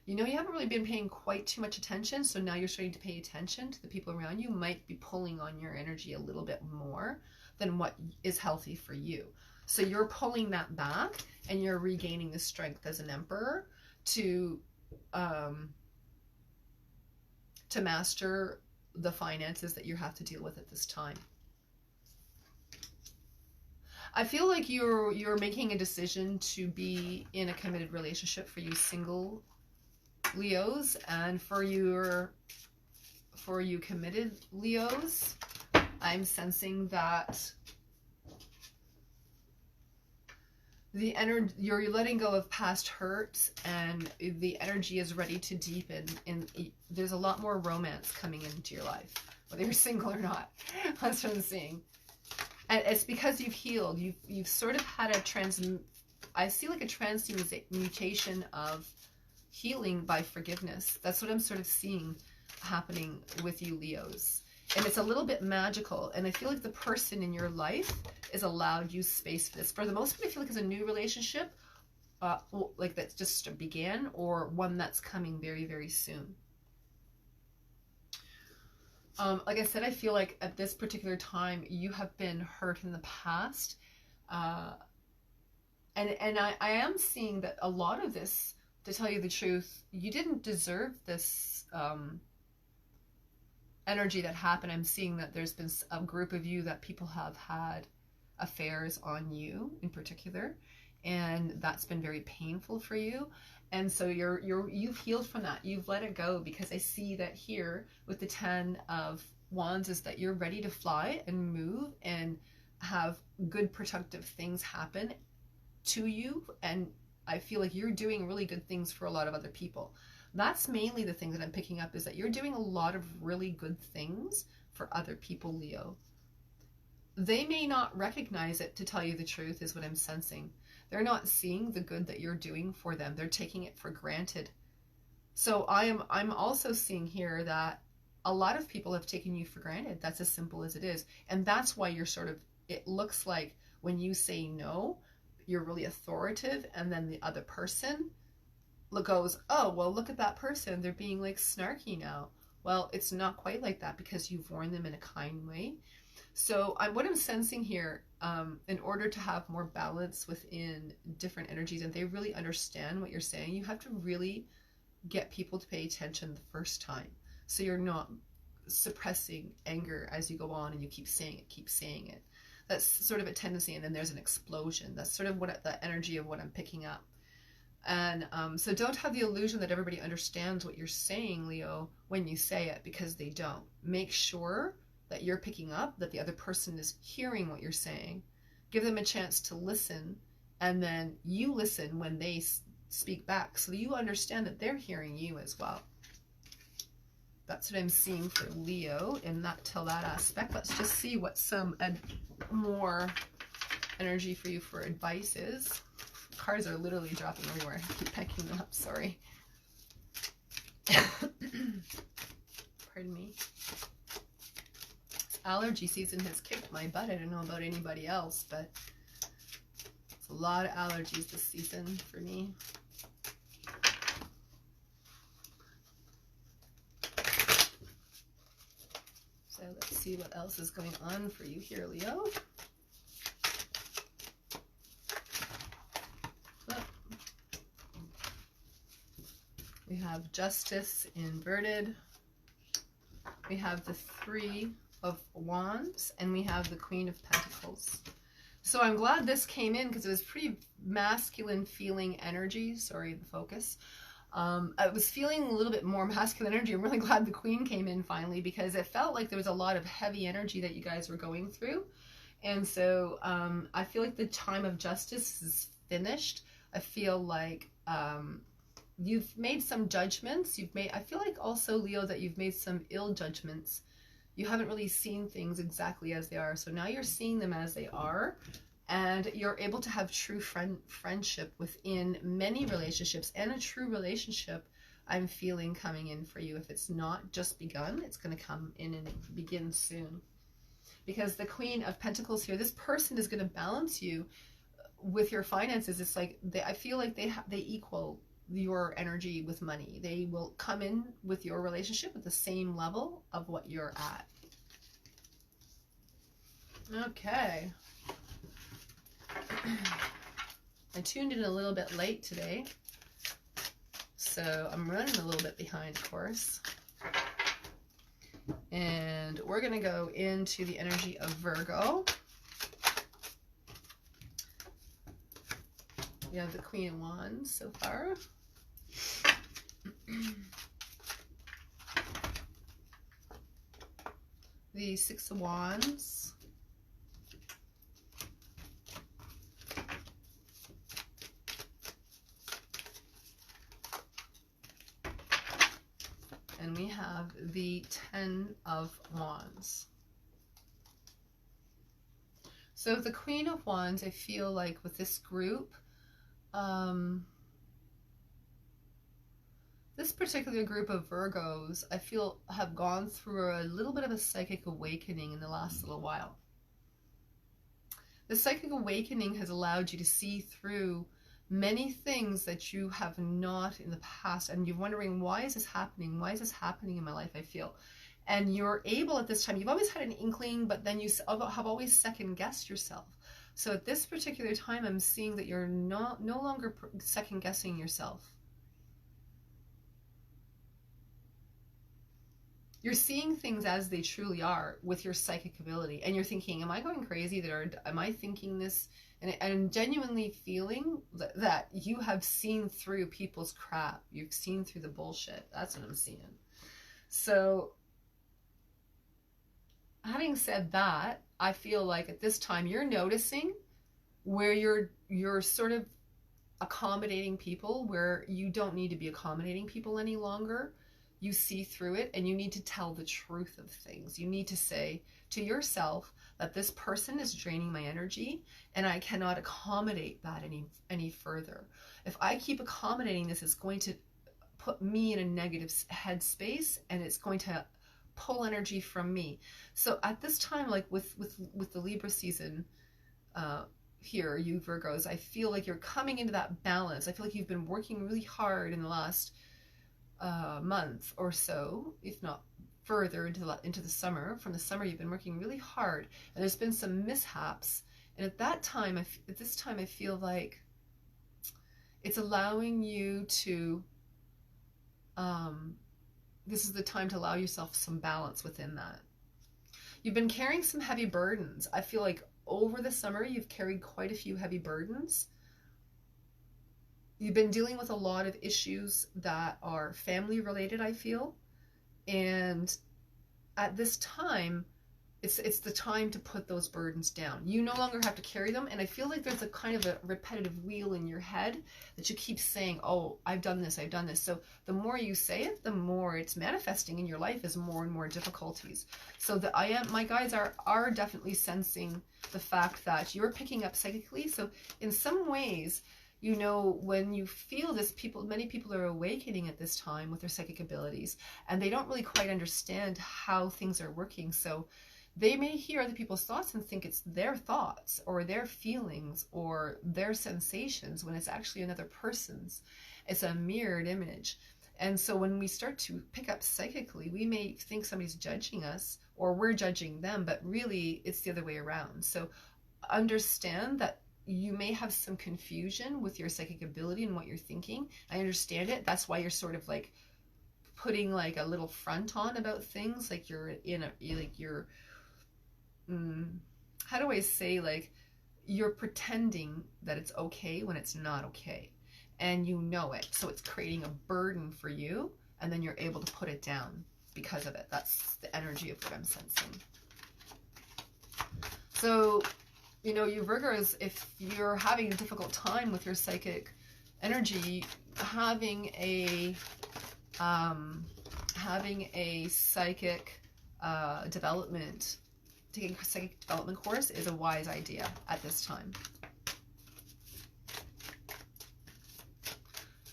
you know, you haven't really been paying quite too much attention, so now you're starting to pay attention to the people around you. Might be pulling on your energy a little bit more than what is healthy for you. So you're pulling that back, and you're regaining the strength as an Emperor to master the finances that you have to deal with at this time. I feel like you're making a decision to be in a committed relationship for you single Leos, and for you committed Leos, I'm sensing that the energy, you're letting go of past hurts, and the energy is ready to deepen, and there's a lot more romance coming into your life, whether you're single or not. That's what I'm seeing. And it's because you've healed. You've sort of had I see like a transmutation of healing by forgiveness. That's what I'm sort of seeing happening with you Leos. And it's a little bit magical. And I feel like the person in your life is allowed you space for this. For the most part, I feel like it's a new relationship, like that just began, or one that's coming very, very soon. Like I said, I feel like at this particular time, you have been hurt in the past. And I am seeing that a lot of this, to tell you the truth, you didn't deserve this energy that happened. I'm seeing that there's been a group of you that people have had affairs on you in particular, and that's been very painful for you. And so you've healed from that. You've let it go, because I see that here with the 10 of Wands is that you're ready to fly and move and have good productive things happen to you. And I feel like you're doing really good things for a lot of other people. That's mainly the thing that I'm picking up, is that you're doing a lot of really good things for other people, Leo. They may not recognize it, to tell you the truth, is what I'm sensing. They're not seeing the good that you're doing for them. They're taking it for granted. So I'm also seeing here that a lot of people have taken you for granted. That's as simple as it is. And that's why you're sort of, it looks like when you say no, you're really authoritative, and then the other person goes, oh, well, look at that person. They're being like snarky now. Well, it's not quite like that, because you've warned them in a kind way. So what I'm sensing here, in order to have more balance within different energies, and they really understand what you're saying, you have to really get people to pay attention the first time. So you're not suppressing anger as you go on, and you keep saying it. That's sort of a tendency, and then there's an explosion. That's sort of the energy of what I'm picking up. And so don't have the illusion that everybody understands what you're saying, Leo, when you say it, because they don't. Make sure that you're picking up, that the other person is hearing what you're saying. Give them a chance to listen, and then you listen when they speak back, so you understand that they're hearing you as well. That's what I'm seeing for Leo in that aspect. Let's just see what some more energy for you for advice is. Cards are literally dropping everywhere. I keep picking them up, sorry. Pardon me. Allergy season has kicked my butt. I don't know about anybody else, but it's a lot of allergies this season for me. So let's see what else is going on for you here, Leo. Oh. We have Justice inverted. We have the Three of Wands, and we have the Queen of Pentacles. So I'm glad this came in because it was pretty masculine feeling energy. Sorry, the focus. I was feeling a little bit more masculine energy. I'm really glad the Queen came in finally, because it felt like there was a lot of heavy energy that you guys were going through. And so I feel like the time of justice is finished. I feel like you've made some judgments. I feel like also, Leo, that you've made some ill judgments. You haven't really seen things exactly as they are. So now you're seeing them as they are. And you're able to have true friendship within many relationships, and a true relationship I'm feeling coming in for you. If it's not just begun, it's going to come in and begin soon. Because the Queen of Pentacles here, this person is going to balance you with your finances. It's like I feel like they equal your energy with money. They will come in with your relationship at the same level of what you're at. Okay. I tuned in a little bit late today, so I'm running a little bit behind, of course. And we're going to go into the energy of Virgo. We have the Queen of Wands so far. The Six of Wands. And we have the Ten of Wands. So the Queen of Wands, I feel like with this group, this particular group of Virgos, I feel have gone through a little bit of a psychic awakening in the last little while. The psychic awakening has allowed you to see through many things that you have not in the past, and you're wondering, why is this happening? Why is this happening in my life, I feel? And you're able at this time, you've always had an inkling, but then you have always second guessed yourself. So at this particular time, I'm seeing that you're no longer second guessing yourself. You're seeing things as they truly are with your psychic ability, and you're thinking, am I going crazy? Am I thinking this? And I'm genuinely feeling that you have seen through people's crap. You've seen through the bullshit. That's what I'm seeing. So having said that, I feel like at this time you're noticing where you're sort of accommodating people where you don't need to be accommodating people any longer. You see through it, and you need to tell the truth of things. You need to say to yourself that this person is draining my energy, and I cannot accommodate that any further. If I keep accommodating this, it's going to put me in a negative headspace, and it's going to pull energy from me. So at this time, like with the Libra season here, you Virgos, I feel like you're coming into that balance. I feel like you've been working really hard in the last month or so, if not further into the summer. From the summer, you've been working really hard, and there's been some mishaps. And at this time, I feel like it's allowing you to. This is the time to allow yourself some balance within that. You've been carrying some heavy burdens. I feel like over the summer, you've carried quite a few heavy burdens. You've been dealing with a lot of issues that are family related, I feel. And at this time, it's the time to put those burdens down. You no longer have to carry them. And I feel like there's a kind of a repetitive wheel in your head that you keep saying, oh, I've done this, I've done this. So the more you say it, the more it's manifesting in your life as more and more difficulties. So my guides are definitely sensing the fact that you're picking up psychically. So in some ways, You know, when you feel this, many people are awakening at this time with their psychic abilities, and they don't really quite understand how things are working. So they may hear other people's thoughts and think it's their thoughts or their feelings or their sensations when it's actually another person's. It's a mirrored image. And so when we start to pick up psychically, we may think somebody's judging us or we're judging them, but really it's the other way around. So understand that you may have some confusion with your psychic ability and what you're thinking. I understand it. That's why you're sort of like putting like a little front on about things, like you're in a, like you're, how do I say, like you're pretending that it's okay when it's not okay. And you know it. So it's creating a burden for you, and then you're able to put it down because of it. That's the energy of what I'm sensing. So, you know, you Virgos, if you're having a difficult time with your psychic energy, having a psychic development, taking a psychic development course is a wise idea at this time.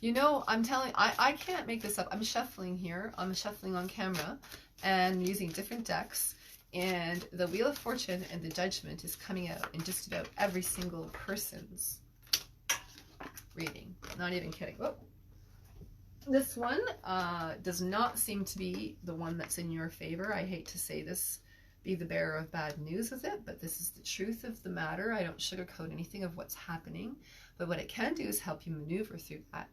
You know, I'm telling, I can't make this up. I'm shuffling here. I'm shuffling on camera and using different decks. And the Wheel of Fortune and the Judgment is coming out in just about every single person's reading. Not even kidding. Whoa. This one does not seem to be the one that's in your favor. I hate to say this, be the bearer of bad news with it, but this is the truth of the matter. I don't sugarcoat anything of what's happening, but what it can do is help you maneuver through that.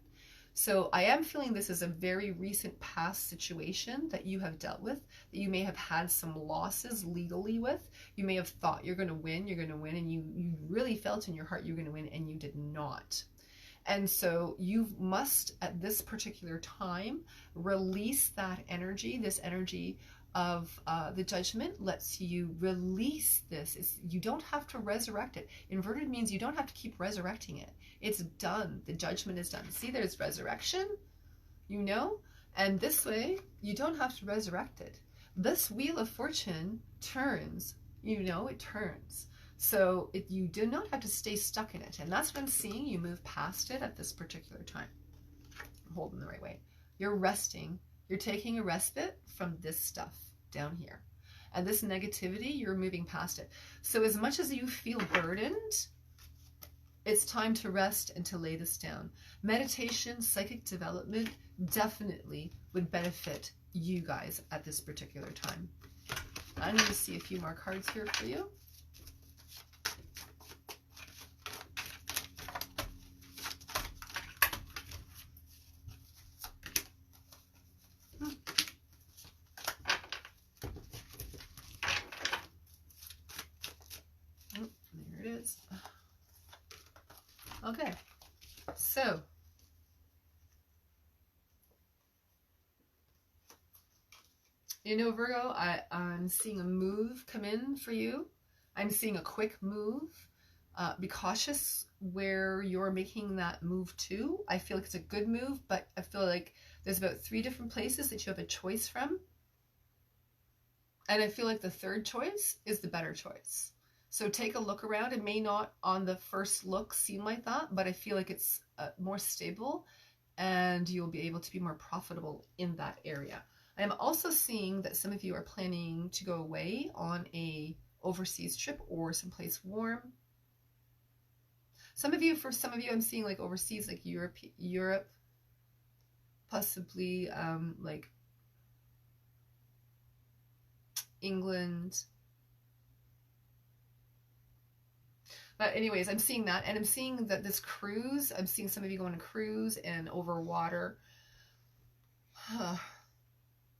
So I am feeling this is a very recent past situation that you have dealt with, that you may have had some losses legally with. You may have thought you're going to win, and you really felt in your heart you're going to win, and you did not. And so you must, at this particular time, release that energy. This energy of the Judgment lets you release this. You don't have to resurrect it. Inverted means you don't have to keep resurrecting it. It's done. The Judgment is done. See, there's resurrection, you know, and this way you don't have to resurrect it. This Wheel of Fortune turns, you know, it turns. So you do not have to stay stuck in it. And that's what I'm seeing. You move past it at this particular time. I'm holding the right way. You're resting. You're taking a respite from this stuff down here. And this negativity, you're moving past it. So as much as you feel burdened, it's time to rest and to lay this down. Meditation, psychic development definitely would benefit you guys at this particular time. I'm going to see a few more cards here for you. There it is. Okay, so you know, Virgo, I'm seeing a move come in for you. I'm seeing a quick move. Be cautious where you're making that move to. I feel like it's a good move, but I feel like there's about 3 different places that you have a choice from. And I feel like the third choice is the better choice. So take a look around. It may not on the first look seem like that, but I feel like it's more stable and you'll be able to be more profitable in that area. I am also seeing that some of you are planning to go away on a overseas trip or someplace warm. For some of you, I'm seeing like overseas, like Europe, possibly like England. But anyways, I'm seeing that, and I'm seeing that this cruise, I'm seeing some of you go on a cruise and over water.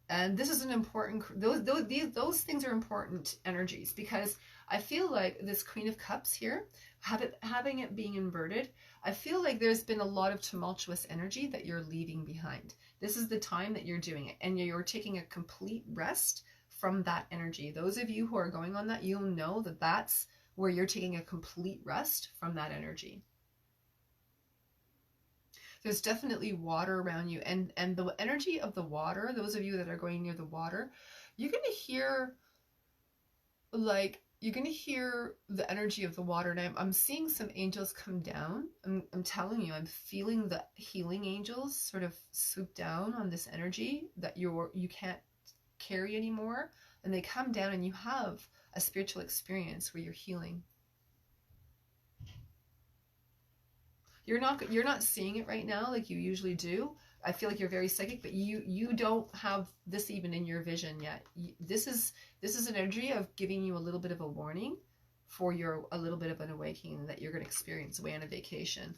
And this is an important, those things are important energies, because I feel like this Queen of Cups here, having it being inverted, I feel like there's been a lot of tumultuous energy that you're leaving behind. This is the time that you're doing it, and you're taking a complete rest from that energy. Those of you who are going on that, you'll know that that's where you're taking a complete rest from that energy. There's definitely water around you, and the energy of the water, those of you that are going near the water, you're going to hear like you're going to hear the energy of the water. And I'm seeing some angels come down. I'm telling you, I'm feeling the healing angels sort of swoop down on this energy that you can't carry anymore. And they come down and you have a spiritual experience where you're healing. You're not seeing it right now like you usually do. I feel like you're very psychic, but you don't have this even in your vision yet. This is an energy of giving you a little bit of a warning for a little bit of an awakening that you're going to experience away on a vacation.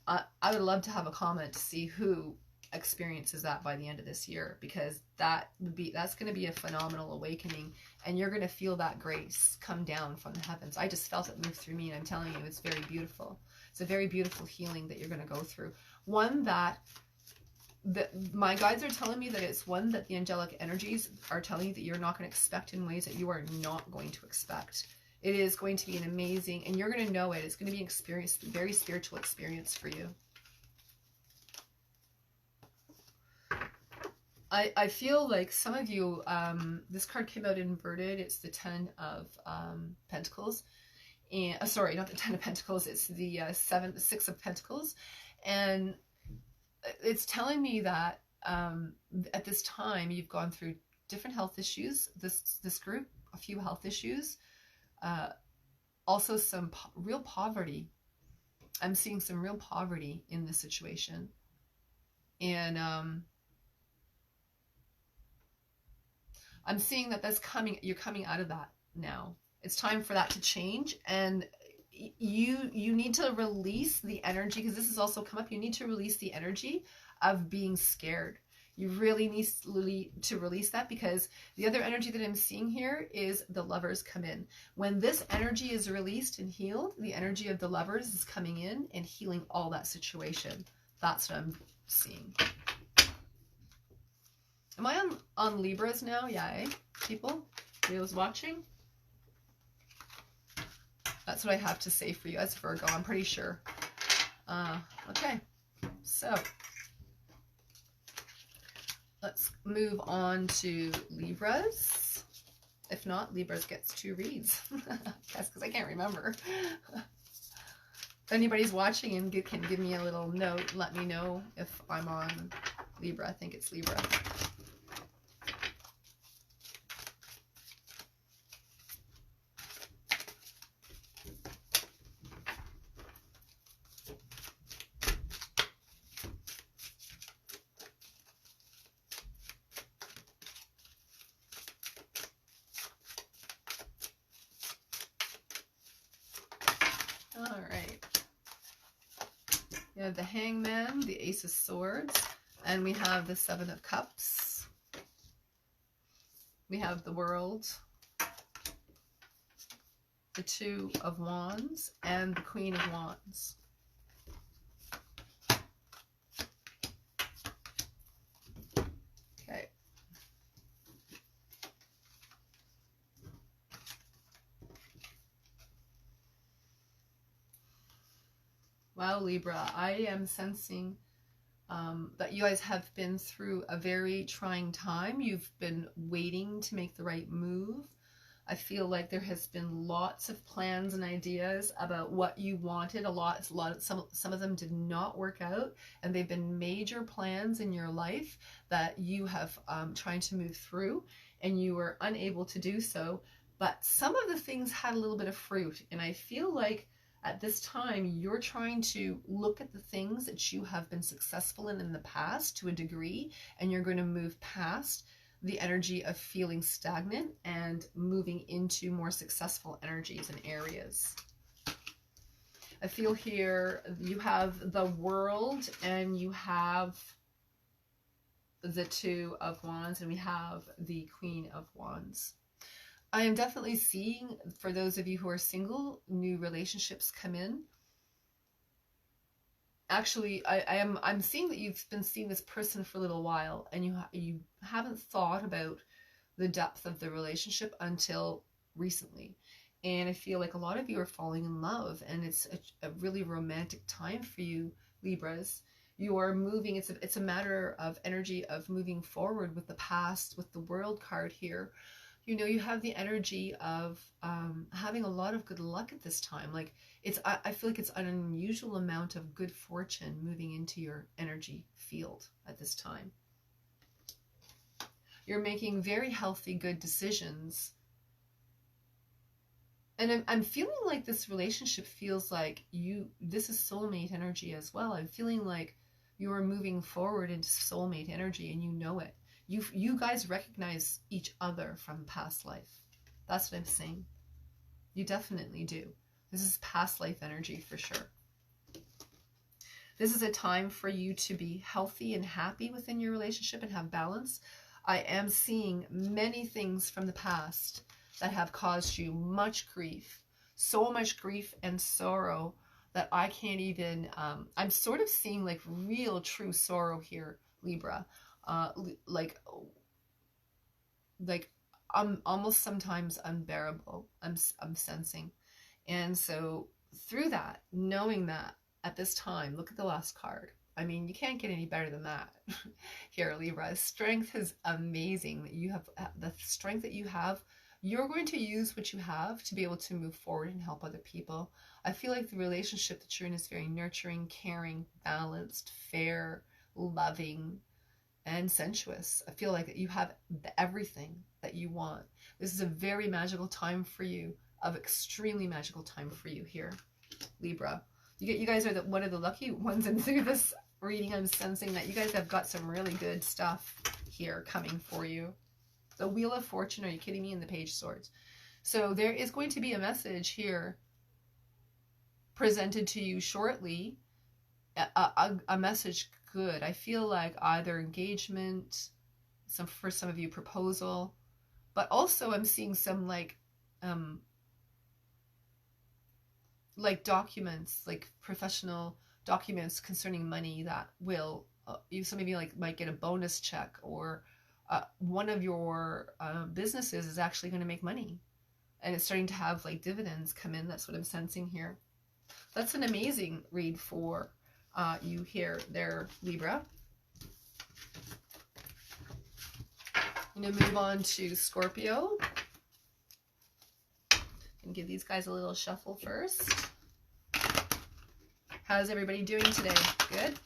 I would love to have a comment to see who experiences that by the end of this year, because that's going to be a phenomenal awakening, and you're going to feel that grace come down from the heavens. I just felt it move through me, and I'm telling you, it's very beautiful. It's a very beautiful healing that you're going to go through. One that my guides are telling me that it's one that the angelic energies are telling you that you're not going to expect in ways that you are not going to expect. It is going to be an amazing, and you're going to know it. It's going to be an experience, a very spiritual experience for you. I feel like some of you, this card came out inverted. It's the 10 of Pentacles. And sorry, not the 10 of Pentacles. It's the 6 of Pentacles. And it's telling me that at this time you've gone through different health issues. This group, a few health issues, also some real poverty. I'm seeing some real poverty in this situation, and I'm seeing that that's coming. You're coming out of that now. It's time for that to change, and you need to release the energy, because this has also come up. You need to release the energy of being scared. You really need to release that, because the other energy that I'm seeing here is the Lovers come in. When this energy is released and healed, the energy of the Lovers is coming in and healing all that situation. That's what I'm seeing. Am I on Libras now? Yeah, eh? People? Leo's watching? That's what I have to say for you as Virgo, I'm pretty sure. Okay, so let's move on to Libras. If not, Libras gets 2 reads. That's because I can't remember. If anybody's watching and can give me a little note, let me know if I'm on Libra. I think it's Libra. We have the Hangman, the Ace of Swords, and we have the 7 of Cups. We have the World, the 2 of Wands, and the Queen of Wands. Okay. Wow, Libra, I am sensing that you guys have been through a very trying time. You've been waiting to make the right move. I feel like there has been lots of plans and ideas about what you wanted. Some of them did not work out, and they've been major plans in your life that you have trying to move through, and you were unable to do so. But some of the things had a little bit of fruit, and I feel like at this time, you're trying to look at the things that you have been successful in the past to a degree, and you're going to move past the energy of feeling stagnant and moving into more successful energies and areas. I feel here you have the World, and you have the 2 of Wands, and we have the Queen of Wands. I am definitely seeing, for those of you who are single, new relationships come in. Actually, I'm seeing that you've been seeing this person for a little while, and you haven't thought about the depth of the relationship until recently. And I feel like a lot of you are falling in love, and it's a really romantic time for you, Libras. You are moving. It's a matter of energy of moving forward with the past, with the World card here. You know, you have the energy of having a lot of good luck at this time. Like I feel like it's an unusual amount of good fortune moving into your energy field at this time. You're making very healthy, good decisions. And I'm feeling like this relationship feels like this is soulmate energy as well. I'm feeling like you are moving forward into soulmate energy and you know it. You guys recognize each other from past life. That's what I'm saying. You definitely do. This is past life energy for sure. This is a time for you to be healthy and happy within your relationship and have balance. I am seeing many things from the past that have caused you much grief. So much grief and sorrow that I can't even... I'm sort of seeing like real true sorrow here, Libra. Like almost sometimes unbearable. I'm sensing. And so through that, knowing that at this time, look at the last card. I mean, you can't get any better than that. Here, Libra, strength is amazing. You have the strength that you have. You're going to use what you have to be able to move forward and help other people. I feel like the relationship that you're in is very nurturing, caring, balanced, fair, loving, and sensuous. I feel like you have everything that you want. This is a very magical time for you, of extremely magical time for you here, Libra. You guys are one of the lucky ones, and through this reading, I'm sensing that you guys have got some really good stuff here coming for you. The Wheel of Fortune, are you kidding me? And the Page of Swords. So there is going to be a message here presented to you shortly, a message good. I feel like either engagement, for some of you proposal, but also I'm seeing some like documents, like professional documents concerning money that will, some of you like might get a bonus check, or one of your businesses is actually going to make money and it's starting to have like dividends come in. That's what I'm sensing here. That's an amazing read for you here, there, Libra. I'm going to move on to Scorpio. And give these guys a little shuffle first. How's everybody doing today? Good?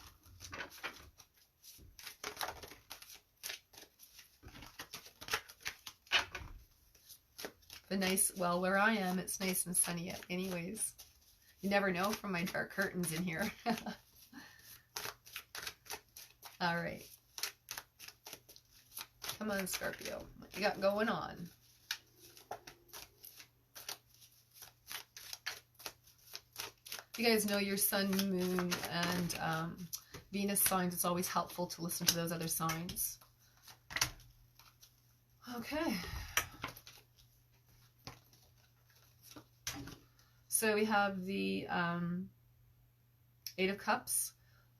But nice, well, where I am, it's nice and sunny anyways. You never know from my dark curtains in here. All right. Come on, Scorpio. What you got going on? You guys know your sun, moon, and Venus signs. It's always helpful to listen to those other signs. Okay. So we have the Eight of Cups.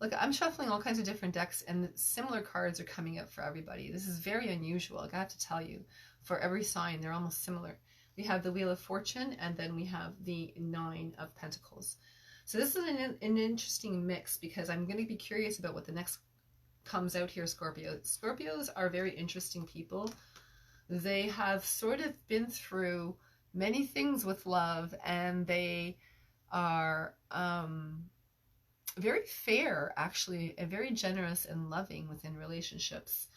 Look, I'm shuffling all kinds of different decks, and similar cards are coming up for everybody. This is very unusual, I have to tell you. For every sign, they're almost similar. We have the Wheel of Fortune, and then we have the Nine of Pentacles. So this is an interesting mix, because I'm going to be curious about what the next comes out here, Scorpio. Scorpios are very interesting people. They have sort of been through many things with love, and they are very fair, actually, and very generous and loving within relationships.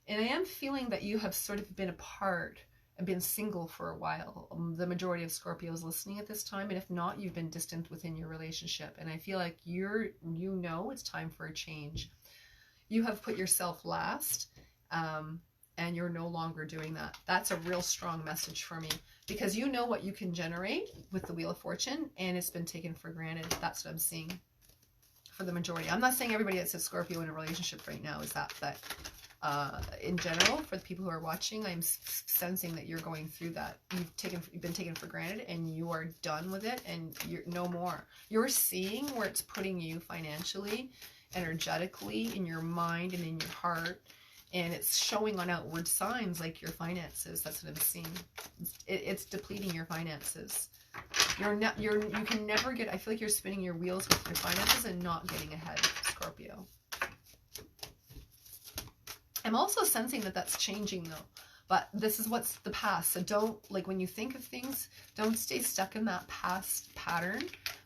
And I am feeling that you have sort of been apart and been single for a while. The majority of Scorpios listening at this time, and if not, you've been distant within your relationship. And I feel like you know it's time for a change. You have put yourself last, and you're no longer doing that. That's a real strong message for me, because you know what you can generate with the Wheel of Fortune, and it's been taken for granted. That's what I'm seeing for the majority. I'm not saying everybody that's a Scorpio in a relationship right now is that, but in general, for the people who are watching, I'm sensing that you're going through that. You've been taken for granted, and you are done with it, and you're no more. You're seeing where it's putting you financially, energetically, in your mind and in your heart, and it's showing on outward signs like your finances. That's what I'm seeing. It's depleting your finances. You can never get, I feel like you're spinning your wheels with your finances and not getting ahead, Scorpio. I'm also sensing that that's changing though. But this is what's the past. So don't, like, when you think of things, don't stay stuck in that past pattern,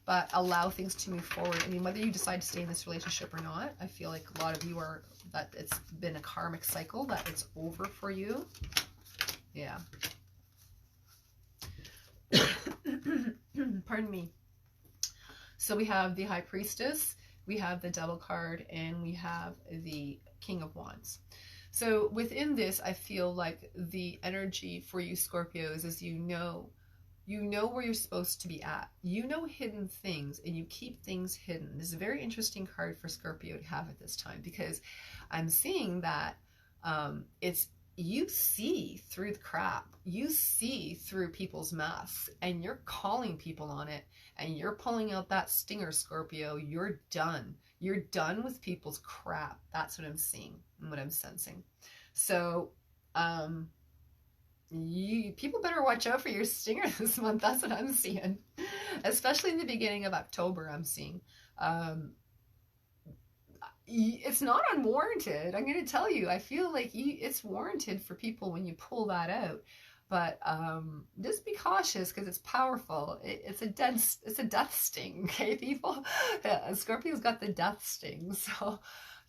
but allow things to move forward. I mean, whether you decide to stay in this relationship or not, I feel like a lot of you are, that it's been a karmic cycle, that it's over for you. Yeah. Pardon me. So we have the High Priestess, we have the Devil card, and we have the King of Wands. So within this, I feel like the energy for you Scorpios is you know where you're supposed to be at. You know hidden things, and you keep things hidden. This is a very interesting card for Scorpio to have at this time, because I'm seeing that it's, you see through the crap, you see through people's masks, and you're calling people on it, and you're pulling out that stinger, Scorpio. You're done. You're done with people's crap. That's what I'm seeing and what I'm sensing. So, people better watch out for your stinger this month. That's what I'm seeing, especially in the beginning of October. I'm seeing it's not unwarranted. I'm going to tell you, I feel like it's warranted for people when you pull that out, but just be cautious, because it's powerful. It's a death sting. Okay, people. Yeah, Scorpio's got the death sting, so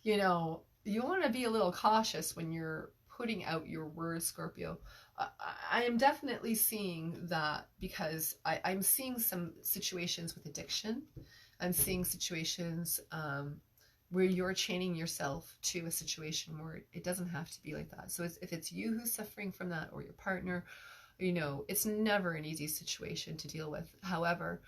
you know you want to be a little cautious when you're putting out your words, Scorpio. I am definitely seeing that, because I'm seeing some situations with addiction. I'm seeing situations where you're chaining yourself to a situation where it doesn't have to be like that. So if it's you who's suffering from that, or your partner, you know, it's never an easy situation to deal with. However,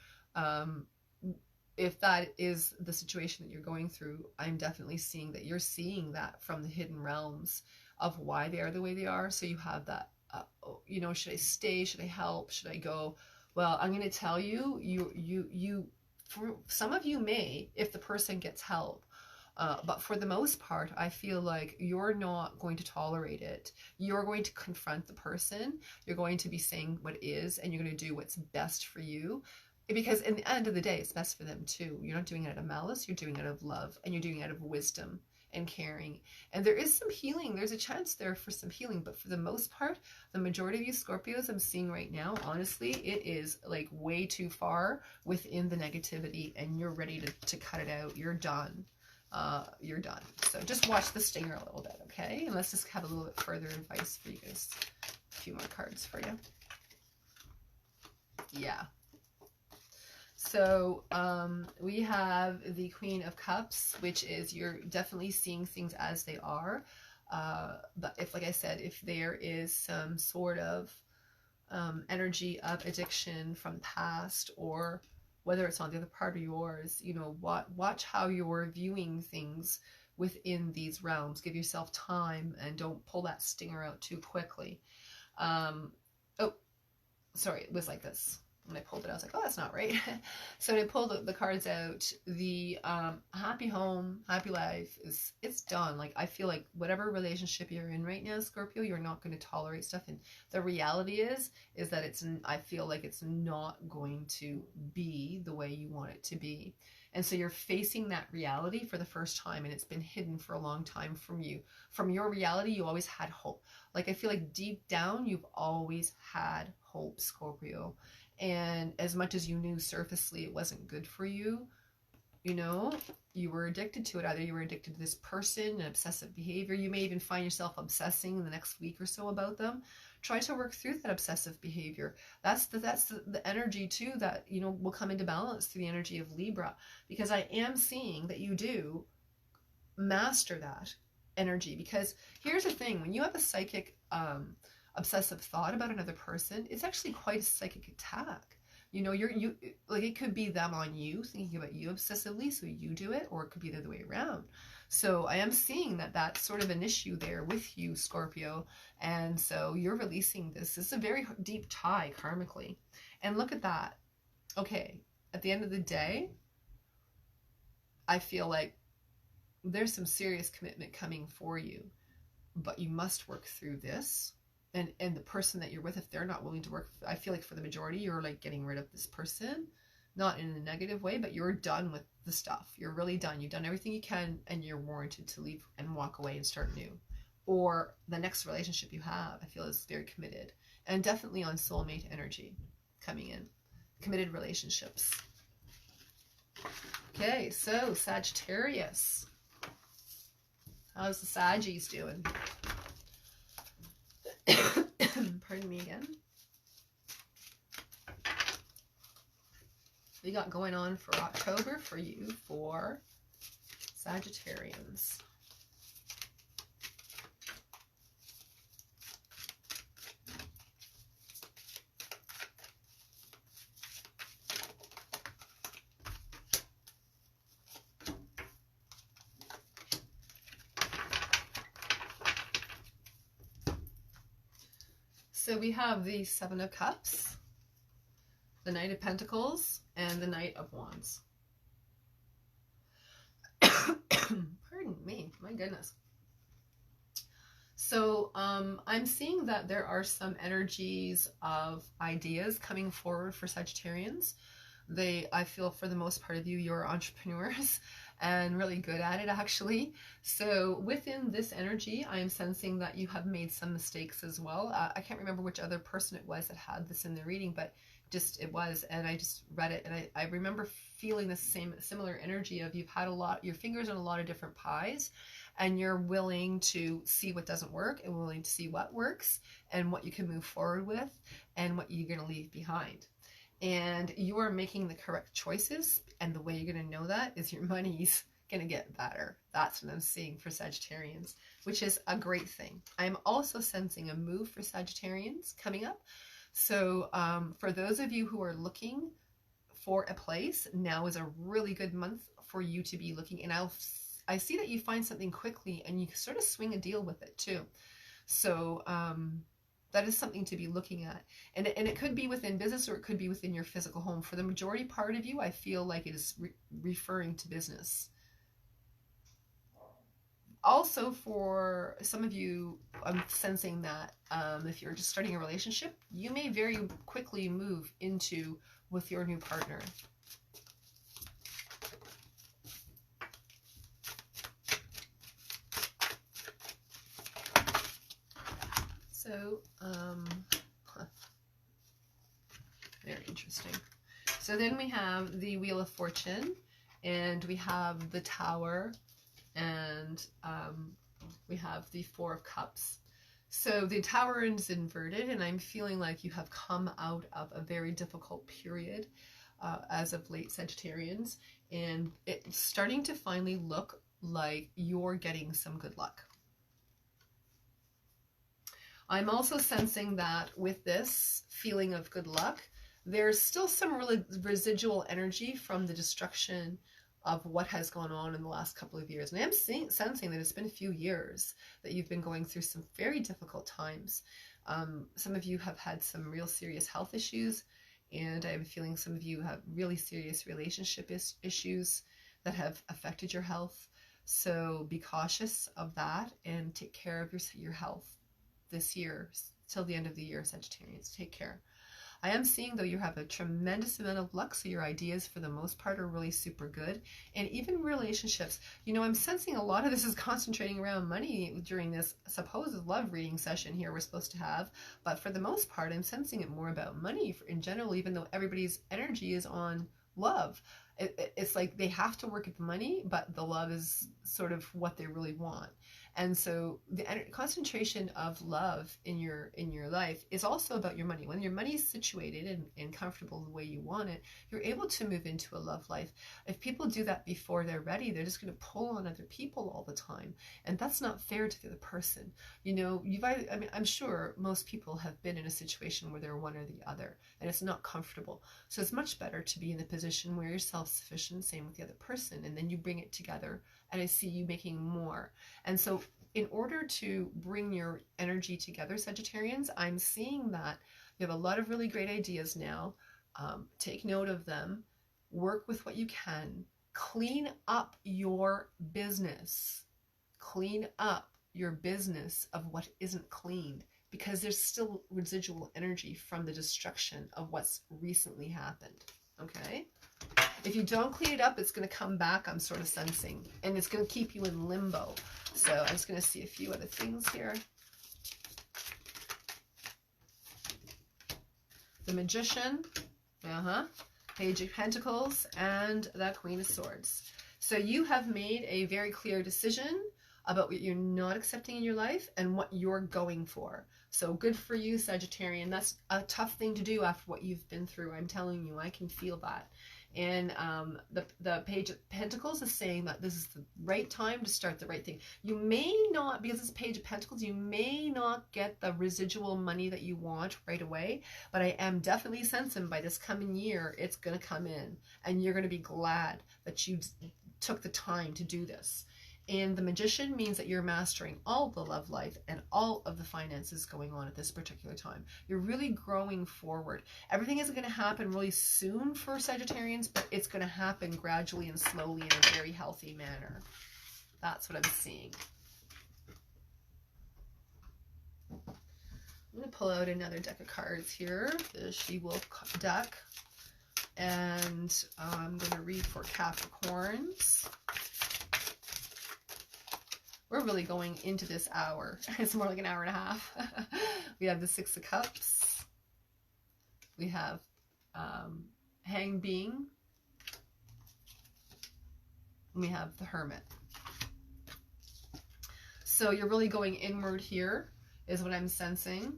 if that is the situation that you're going through, I'm definitely seeing that you're seeing that from the hidden realms of why they are the way they are. So you have that, you know, should I stay? Should I help? Should I go? Well, I'm going to tell you, for some of you may, if the person gets help. But for the most part, I feel like you're not going to tolerate it. You're going to confront the person. You're going to be saying what is, and you're going to do what's best for you. Because in the end of the day, it's best for them too. You're not doing it out of malice. You're doing it out of love, and you're doing it out of wisdom and caring. And there is some healing. There's a chance there for some healing. But for the most part, the majority of you Scorpios I'm seeing right now, honestly, it is like way too far within the negativity, and you're ready to cut it out. You're done. You're done. So just watch the stinger a little bit, okay? And let's just have a little bit further advice for you guys. A few more cards for you. Yeah. So we have the Queen of Cups, which is you're definitely seeing things as they are. But if, like I said, if there is some sort of energy of addiction from the past, or whether it's on the other part of yours, you know, watch how you're viewing things within these realms. Give yourself time, and don't pull that stinger out too quickly. Oh, sorry, it was like this. When I pulled it, I was like, oh, that's not right. So when I pulled the cards out, the happy home, happy life, it's done. Like, I feel like whatever relationship you're in right now, Scorpio, you're not going to tolerate stuff. And the reality is that I feel like it's not going to be the way you want it to be. And so you're facing that reality for the first time, and it's been hidden for a long time from you. From your reality, you always had hope. Like, I feel like deep down, you've always had hope, Scorpio. And as much as you knew surfacely it wasn't good for you, you know, you were addicted to it. Either you were addicted to this person, an obsessive behavior. You may even find yourself obsessing in the next week or so about them. Try to work through that obsessive behavior. That's the energy too that, you know, will come into balance through the energy of Libra, because I am seeing that you do master that energy. Because here's the thing, when you have a psychic obsessive thought about another person, it's actually quite a psychic attack. You know, you like, it could be them on you, thinking about you obsessively, so you do it, or it could be the other way around. So I am seeing that that's sort of an issue there with you, Scorpio, and so you're releasing this. This is a very deep tie karmically, and look at that. Okay, at the end of the day, I feel like there's some serious commitment coming for you, but you must work through this. And the person that you're with, if they're not willing to work, I feel like for the majority, you're like getting rid of this person, not in a negative way, but you're done with the stuff. You're really done. You've done everything you can, and you're warranted to leave and walk away and start new. or the next relationship you have, I feel is very committed, and definitely on soulmate energy coming in, committed relationships. Okay, so Sagittarius. How's the Saggies doing? Pardon me again. We got going on for October for you, for Sagittarians. So we have the Seven of Cups, the Knight of Pentacles, and the Knight of Wands. Pardon me, my goodness. So I'm seeing that there are some energies of ideas coming forward for Sagittarians. I feel for the most part of you, you're entrepreneurs and really good at it, actually. So within this energy, I am sensing that you have made some mistakes as well. I can't remember which other person it was that had this in their reading, but it was, and I just read it, and I remember feeling the similar energy of you've had your fingers in a lot of different pies, and you're willing to see what doesn't work and willing to see what works and what you can move forward with and what you're going to leave behind. And you are making the correct choices, and the way you're going to know that is your money's going to get better. That's what I'm seeing for Sagittarians, which is a great thing. I'm also sensing a move for Sagittarians coming up. So for those of you who are looking for a place, now is a really good month for you to be looking. And I see that you find something quickly and you sort of swing a deal with it too. So that is something to be looking at. And it could be within business, or it could be within your physical home. For the majority part of you, I feel like it is referring to business. Also, for some of you, I'm sensing that if you're just starting a relationship, you may very quickly move into with your new partner. So, very interesting. So then we have the Wheel of Fortune, and we have the Tower, and we have the Four of Cups. So the Tower is inverted, and I'm feeling like you have come out of a very difficult period as of late, Sagittarians, and it's starting to finally look like you're getting some good luck. I'm also sensing that with this feeling of good luck, there's still some residual energy from the destruction of what has gone on in the last couple of years. And I'm sensing that it's been a few years that you've been going through some very difficult times. Some of you have had some real serious health issues, and I have a feeling some of you have really serious relationship issues that have affected your health. So be cautious of that and take care of your health this year till the end of the year, Sagittarians. Take care. I am seeing, though, you have a tremendous amount of luck, so your ideas for the most part are really super good. And even relationships, you know, I'm sensing a lot of this is concentrating around money during this supposed love reading session here we're supposed to have, but for the most part I'm sensing it more about money in general, even though everybody's energy is on love. It's like they have to work at the money, but the love is sort of what they really want. And so the concentration of love in your life is also about your money. When your money is situated and comfortable the way you want it, you're able to move into a love life. If people do that before they're ready, they're just going to pull on other people all the time. And that's not fair to the other person. You know, I'm sure most people have been in a situation where they're one or the other, and it's not comfortable. So it's much better to be in the position where you're self-sufficient, same with the other person, and then you bring it together, and I see you making more. And so in order to bring your energy together, Sagittarians, I'm seeing that you have a lot of really great ideas now. Take note of them. Work with what you can. Clean up your business. Clean up your business of what isn't cleaned, because there's still residual energy from the destruction of what's recently happened. Okay? If you don't clean it up, it's going to come back, I'm sort of sensing, and it's going to keep you in limbo. So I'm just going to see a few other things here. The Magician, Page of Pentacles, and the Queen of Swords. So you have made a very clear decision about what you're not accepting in your life and what you're going for. So good for you, Sagittarian. That's a tough thing to do after what you've been through. I'm telling you, I can feel that. And the Page of Pentacles is saying that this is the right time to start the right thing. You may not, because it's Page of Pentacles, you may not get the residual money that you want right away, but I am definitely sensing by this coming year, it's going to come in, and you're going to be glad that you took the time to do this. And the Magician means that you're mastering all the love life and all of the finances going on at this particular time. You're really growing forward. Everything isn't going to happen really soon for Sagittarians, but it's going to happen gradually and slowly in a very healthy manner. That's what I'm seeing. I'm going to pull out another deck of cards here, the She-Wolf deck. And I'm going to read for Capricorns. We're really going into this hour. It's more like an hour and a half. We have the Six of Cups. We have Hanged Being. And we have the Hermit. So you're really going inward here, is what I'm sensing.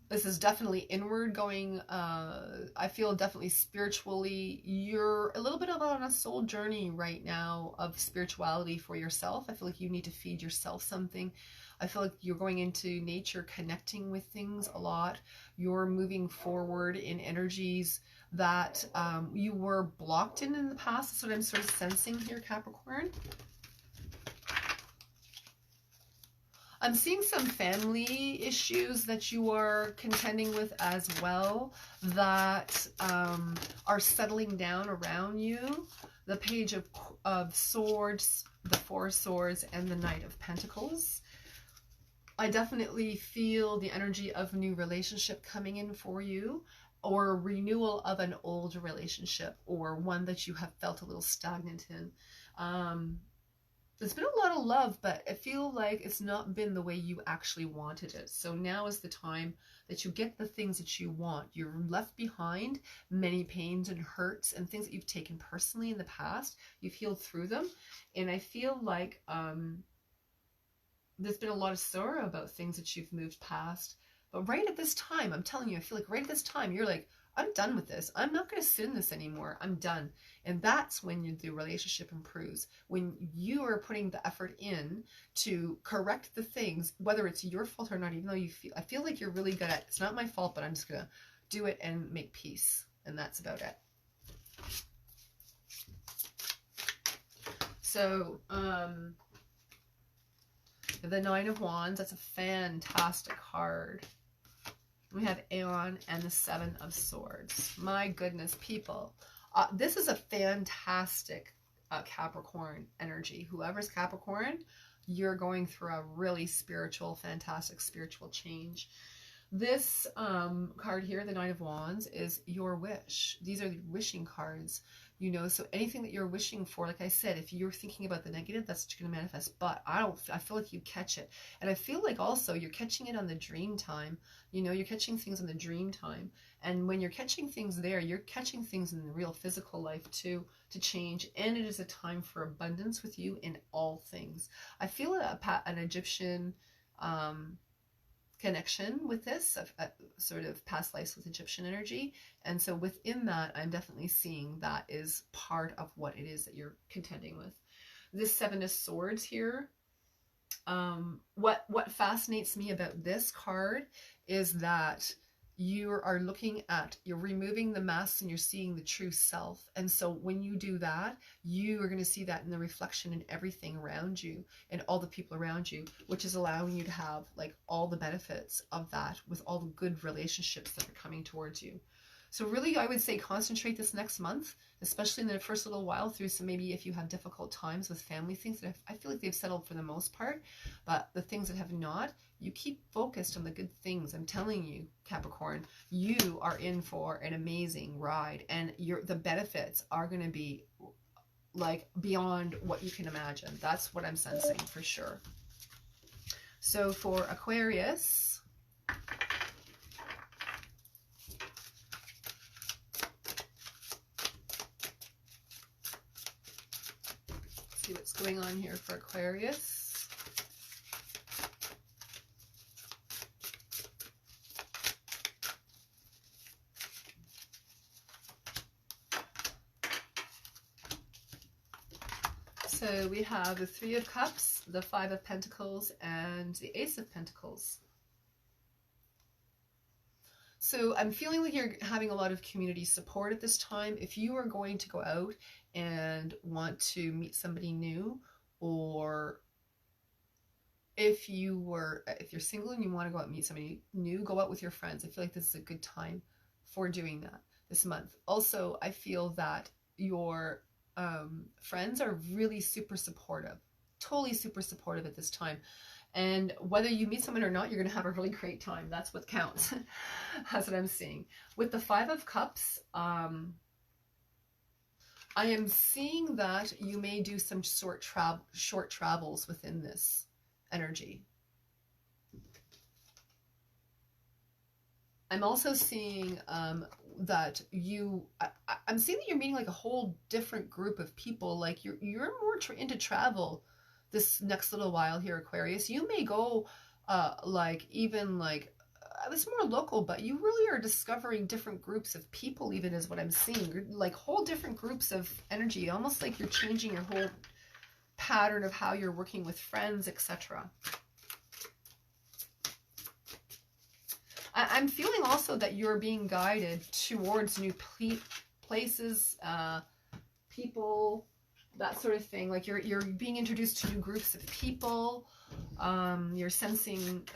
This is definitely inward going. I feel definitely spiritually, you're a little bit on a soul journey right now of spirituality for yourself. I feel like you need to feed yourself something. I feel like you're going into nature, connecting with things a lot. You're moving forward in energies that you were blocked in the past. That's what I'm sort of sensing here, Capricorn. I'm seeing some family issues that you are contending with as well that are settling down around you. The Page of Swords, the Four of Swords, and the Knight of Pentacles. I definitely feel the energy of new relationship coming in for you, or renewal of an old relationship, or one that you have felt a little stagnant in. There's been a lot of love, but I feel like it's not been the way you actually wanted it. So now is the time that you get the things that you want. You're left behind many pains and hurts and things that you've taken personally in the past. You've healed through them. And I feel like there's been a lot of sorrow about things that you've moved past. But right at this time, I'm telling you, I feel like right at this time, you're like, I'm done with this. I'm not going to sit in this anymore. I'm done. And that's when the relationship improves. When you are putting the effort in to correct the things, whether it's your fault or not, even though I feel like you're really good at, it's not my fault, but I'm just going to do it and make peace. And that's about it. So, the Nine of Wands, that's a fantastic card. We have Aeon and the Seven of Swords. My goodness, people. This is a fantastic Capricorn energy. Whoever's Capricorn, you're going through a really spiritual, fantastic spiritual change. This card here, the Nine of Wands, is your wish. These are the wishing cards. You know, so anything that you're wishing for, like I said, if you're thinking about the negative, that's what you're going to manifest. But I feel like you catch it. And I feel like also you're catching it on the dream time. You know, you're catching things in the dream time. And when you're catching things there, you're catching things in the real physical life too, to change. And it is a time for abundance with you in all things. I feel an Egyptian connection with this, sort of past lives with Egyptian energy. And so within that, I'm definitely seeing that is part of what it is that you're contending with. This Seven of Swords here, what fascinates me about this card is that you are looking at, you're removing the masks and you're seeing the true self. And so when you do that, you are going to see that in the reflection in everything around you and all the people around you, which is allowing you to have like all the benefits of that with all the good relationships that are coming towards you. So really, I would say concentrate this next month, especially in the first little while, through some, maybe if you have difficult times with family things that I feel like they've settled for the most part, but the things that have not, you keep focused on the good things. I'm telling you, Capricorn, you are in for an amazing ride, and the benefits are going to be like beyond what you can imagine. That's what I'm sensing for sure. So for Aquarius, see what's going on here for Aquarius. So we have the Three of Cups, the Five of Pentacles, and the Ace of Pentacles. So I'm feeling like you're having a lot of community support at this time. If you are going to go out and want to meet somebody new, or if you're single and you want to go out and meet somebody new, go out with your friends. I feel like this is a good time for doing that this month. Also, I feel that your friends are really super supportive, totally super supportive at this time. And whether you meet someone or not, you're going to have a really great time. That's what counts. That's what I'm seeing. With the Five of Cups, I am seeing that you may do some short travels within this energy. I'm also seeing that I'm seeing that you're meeting like a whole different group of people. Like you're more into travel this next little while here, Aquarius. You may go it's more local, but you really are discovering different groups of people, even is what I'm seeing. Like whole different groups of energy, almost like you're changing your whole pattern of how you're working with friends, etc. I'm feeling also that you're being guided towards new places, people, that sort of thing. Like you're being introduced to new groups of people. You're sensing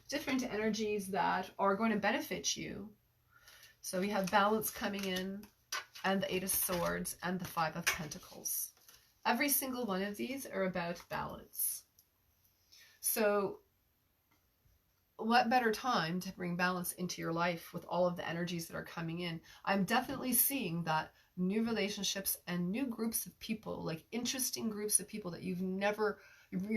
different energies that are going to benefit you. So we have balance coming in, and the Eight of Swords, and the Five of Pentacles. Every single one of these are about balance. So what better time to bring balance into your life with all of the energies that are coming in? I'm definitely seeing that new relationships and new groups of people, like interesting groups of people that you're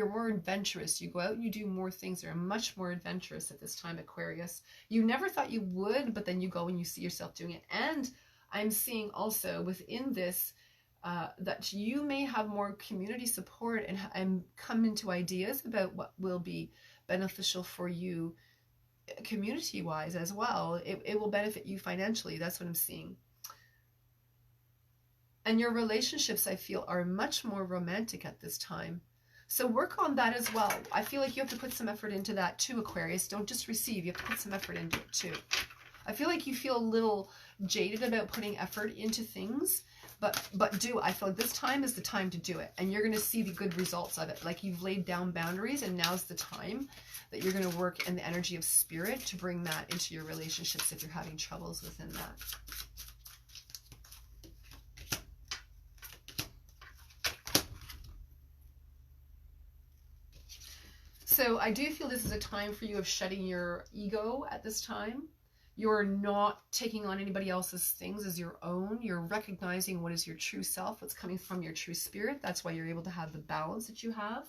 more adventurous. You go out and you do more things that are much more adventurous at this time, Aquarius. You never thought you would, but then you go and you see yourself doing it. And I'm seeing also within this that you may have more community support and come into ideas about what will be beneficial for you community-wise as well. It will benefit you financially. That's what I'm seeing. And your relationships, I feel, are much more romantic at this time. So work on that as well. I feel like you have to put some effort into that too, Aquarius. Don't just receive. You have to put some effort into it too. I feel like you feel a little jaded about putting effort into things, but I feel like this time is the time to do it, and you're going to see the good results of it. Like you've laid down boundaries, and now's the time that you're going to work in the energy of spirit to bring that into your relationships if you're having troubles within that. So I do feel this is a time for you of shedding your ego at this time. You're not taking on anybody else's things as your own. You're recognizing what is your true self, what's coming from your true spirit. That's why you're able to have the balance that you have.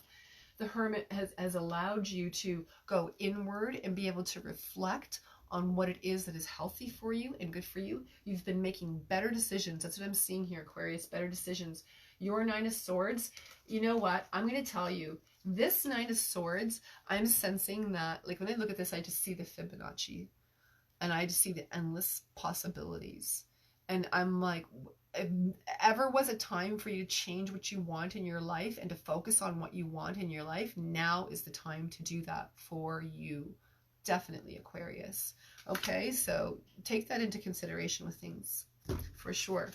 The Hermit has allowed you to go inward and be able to reflect on what it is that is healthy for you and good for you. You've been making better decisions. That's what I'm seeing here, Aquarius, better decisions. Your Nine of Swords, you know what? I'm going to tell you, this Nine of Swords, I'm sensing that, like when I look at this, I just see the Fibonacci. And I just see the endless possibilities. And I'm like, if ever was a time for you to change what you want in your life and to focus on what you want in your life, now is the time to do that for you. Definitely, Aquarius. Okay, so take that into consideration with things, for sure.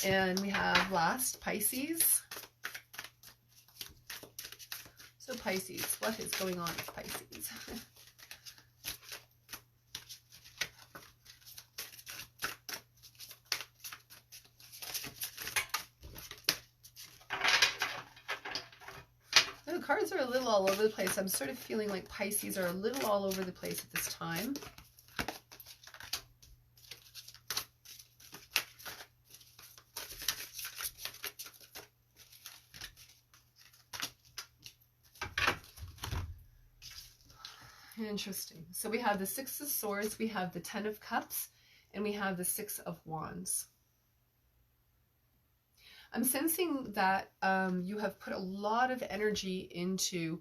And we have last, Pisces. So Pisces, what is going on with Pisces? cards are a little all over the place. I'm sort of feeling like Pisces are a little all over the place at this time. Interesting. So we have the Six of Swords, we have the Ten of Cups, and we have the Six of Wands. I'm sensing that you have put a lot of energy into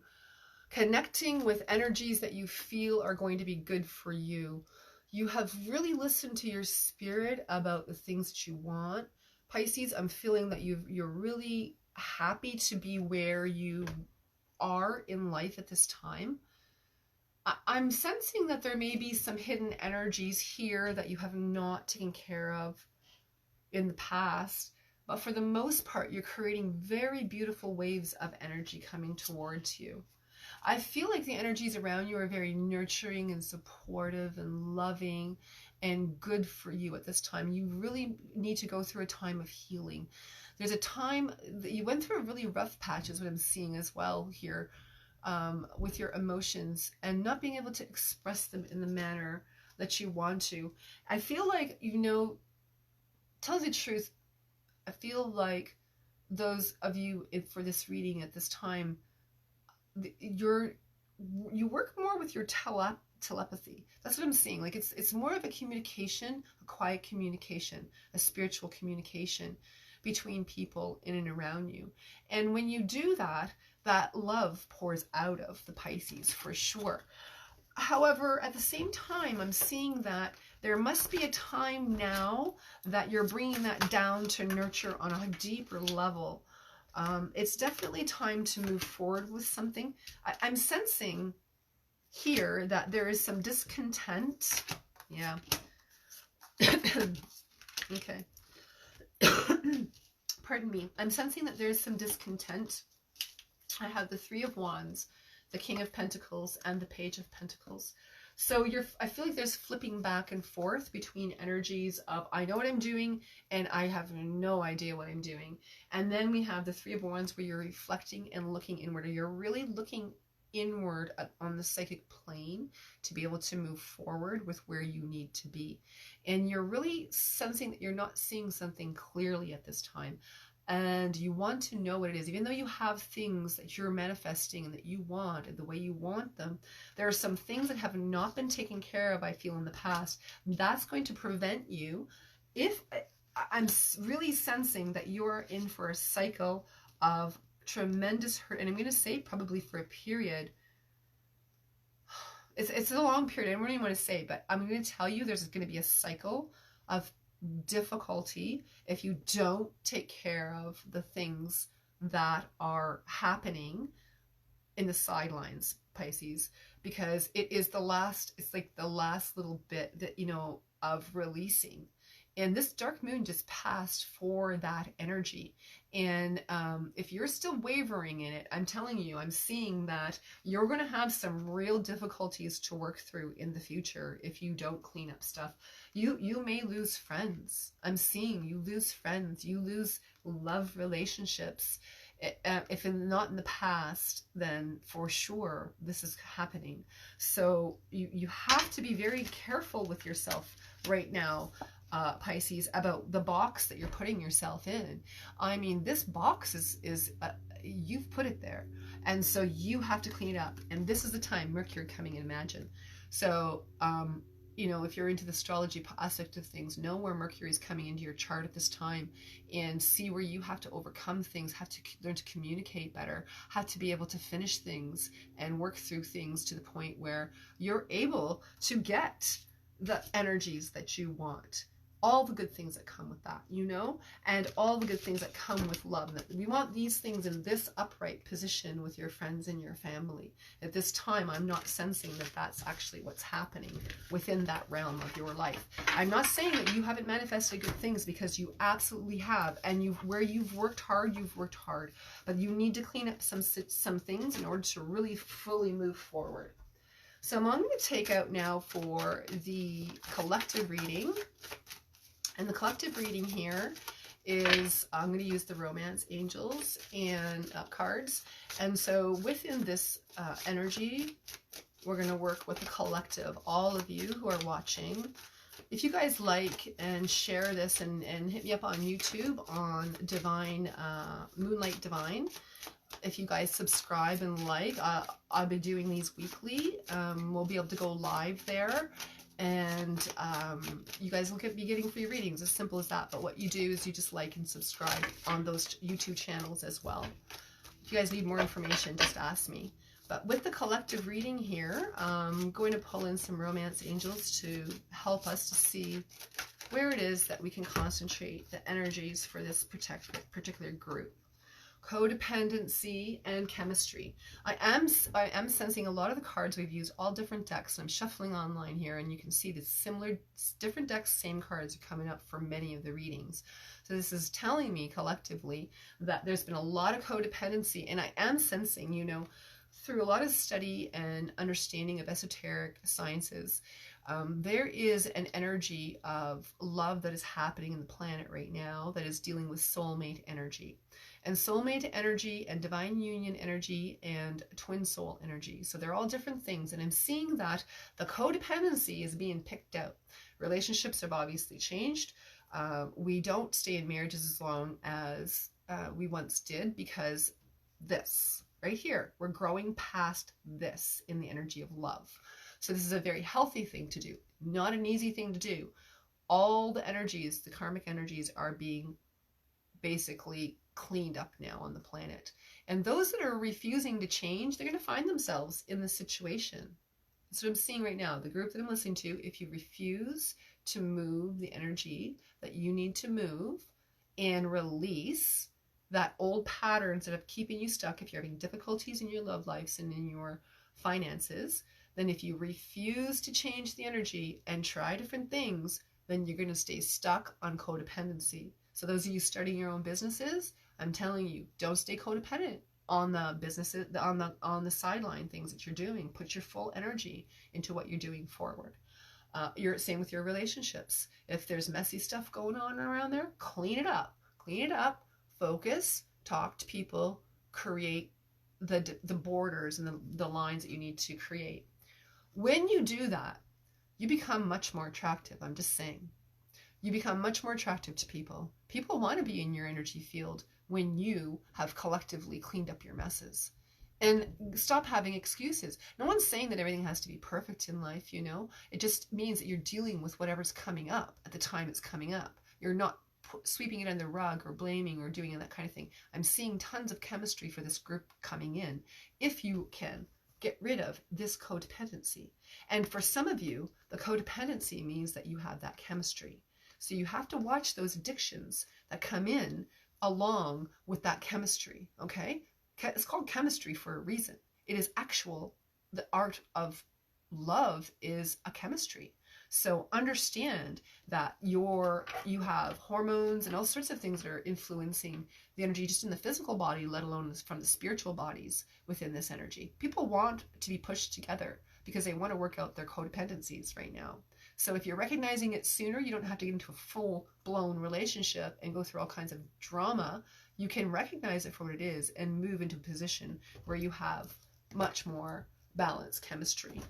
connecting with energies that you feel are going to be good for you. You have really listened to your spirit about the things that you want. Pisces, I'm feeling that you're really happy to be where you are in life at this time. I'm sensing that there may be some hidden energies here that you have not taken care of in the past, but for the most part, you're creating very beautiful waves of energy coming towards you. I feel like the energies around you are very nurturing and supportive and loving and good for you at this time. You really need to go through a time of healing. There's a time that you went through a really rough patch, is what I'm seeing as well here. With your emotions and not being able to express them in the manner that you want to. I feel like, you know, tell the truth, I feel like those of you for this reading at this time, you work more with your telepathy. That's what I'm seeing. Like it's more of a communication, a quiet communication, a spiritual communication between people in and around you. And when you do that, that love pours out of the Pisces for sure. However, at the same time, I'm seeing that there must be a time now that you're bringing that down to nurture on a deeper level. It's definitely time to move forward with something. I'm sensing here that there is some discontent. Yeah. Okay. Pardon me. I'm sensing that there's some discontent. I have the Three of Wands, the King of Pentacles, and the Page of Pentacles. So I feel like there's flipping back and forth between energies of I know what I'm doing and I have no idea what I'm doing. And then we have the Three of Wands where you're reflecting and looking inward, or you're really looking inward on the psychic plane to be able to move forward with where you need to be. And you're really sensing that you're not seeing something clearly at this time. And you want to know what it is. Even though you have things that you're manifesting and that you want and the way you want them, there are some things that have not been taken care of, I feel, in the past. That's going to prevent you. If I'm really sensing that you're in for a cycle of tremendous hurt, and I'm going to say probably for a period. It's a long period. I don't really want to say, but I'm going to tell you there's going to be a cycle of difficulty if you don't take care of the things that are happening in the sidelines, Pisces, because it is the last, it's like the last little bit that, you know, of releasing. And this dark moon just passed for that energy. And if you're still wavering in it, I'm telling you, I'm seeing that you're going to have some real difficulties to work through in the future if you don't clean up stuff. You may lose friends. I'm seeing you lose friends. You lose love relationships. If not in the past, then for sure this is happening. So you have to be very careful with yourself right now, Pisces, about the box that you're putting yourself in. I mean, this box is you've put it there, and so you have to clean it up. And this is the time Mercury coming in, imagine. So you know, if you're into the astrology aspect of things, know where Mercury is coming into your chart at this time and see where you have to overcome things, have to learn to communicate better, have to be able to finish things and work through things to the point where you're able to get the energies that you want. All the good things that come with that, you know, and all the good things that come with love. We want these things in this upright position with your friends and your family. At this time, I'm not sensing that that's actually what's happening within that realm of your life. I'm not saying that you haven't manifested good things, because you absolutely have. And where you've worked hard, you've worked hard. But you need to clean up some things in order to really fully move forward. So I'm going to take out now for the collective reading. And the collective reading here is I'm going to use the romance angels and cards. And so within this energy, we're going to work with the collective, all of you who are watching. If you guys like and share this and hit me up on YouTube on Divine, Moonlight Divine. If you guys subscribe and like, I'll be doing these weekly. We'll be able to go live there. And you guys will be getting free readings, as simple as that. But what you do is you just like and subscribe on those YouTube channels as well. If you guys need more information, just ask me. But with the collective reading here, I'm going to pull in some romance angels to help us to see where it is that we can concentrate the energies for this particular group. Codependency and chemistry. I am sensing a lot of the cards. We've used all different decks, and I'm shuffling online here, and you can see the similar, different decks, same cards are coming up for many of the readings. So this is telling me collectively that there's been a lot of codependency, and I am sensing, you know, through a lot of study and understanding of esoteric sciences, there is an energy of love that is happening in the planet right now that is dealing with soulmate energy. And soulmate energy and divine union energy and twin soul energy. So they're all different things. And I'm seeing that the codependency is being picked out. Relationships have obviously changed. We don't stay in marriages as long as we once did, because this right here, we're growing past this in the energy of love. So this is a very healthy thing to do, not an easy thing to do. All the energies, the karmic energies, are being basically cleaned up now on the planet. And those that are refusing to change, they're going to find themselves in this situation. That's what I'm seeing right now. The group that I'm listening to, if you refuse to move the energy that you need to move and release that old patterns that are keeping you stuck, if you're having difficulties in your love lives and in your finances, then if you refuse to change the energy and try different things, then you're going to stay stuck on codependency. So those of you starting your own businesses, I'm telling you, don't stay codependent on the businesses, on the sideline things that you're doing. Put your full energy into what you're doing forward. You're same with your relationships. If there's messy stuff going on around there, clean it up. Clean it up. Focus. Talk to people. Create the borders and the lines that you need to create. When you do that, you become much more attractive. I'm just saying. You become much more attractive to people. People want to be in your energy field when you have collectively cleaned up your messes. And stop having excuses. No one's saying that everything has to be perfect in life, you know. It just means that you're dealing with whatever's coming up at the time it's coming up. You're not sweeping it under the rug or blaming or doing that kind of thing. I'm seeing tons of chemistry for this group coming in. If you can get rid of this codependency. And for some of you, the codependency means that you have that chemistry. So you have to watch those addictions that come in along with that chemistry, okay? It's called chemistry for a reason. It is actual, the art of love is a chemistry. So understand that you have hormones and all sorts of things that are influencing the energy just in the physical body, let alone from the spiritual bodies within this energy. People want to be pushed together because they want to work out their codependencies right now. So if you're recognizing it sooner, you don't have to get into a full-blown relationship and go through all kinds of drama. You can recognize it for what it is and move into a position where you have much more balanced chemistry.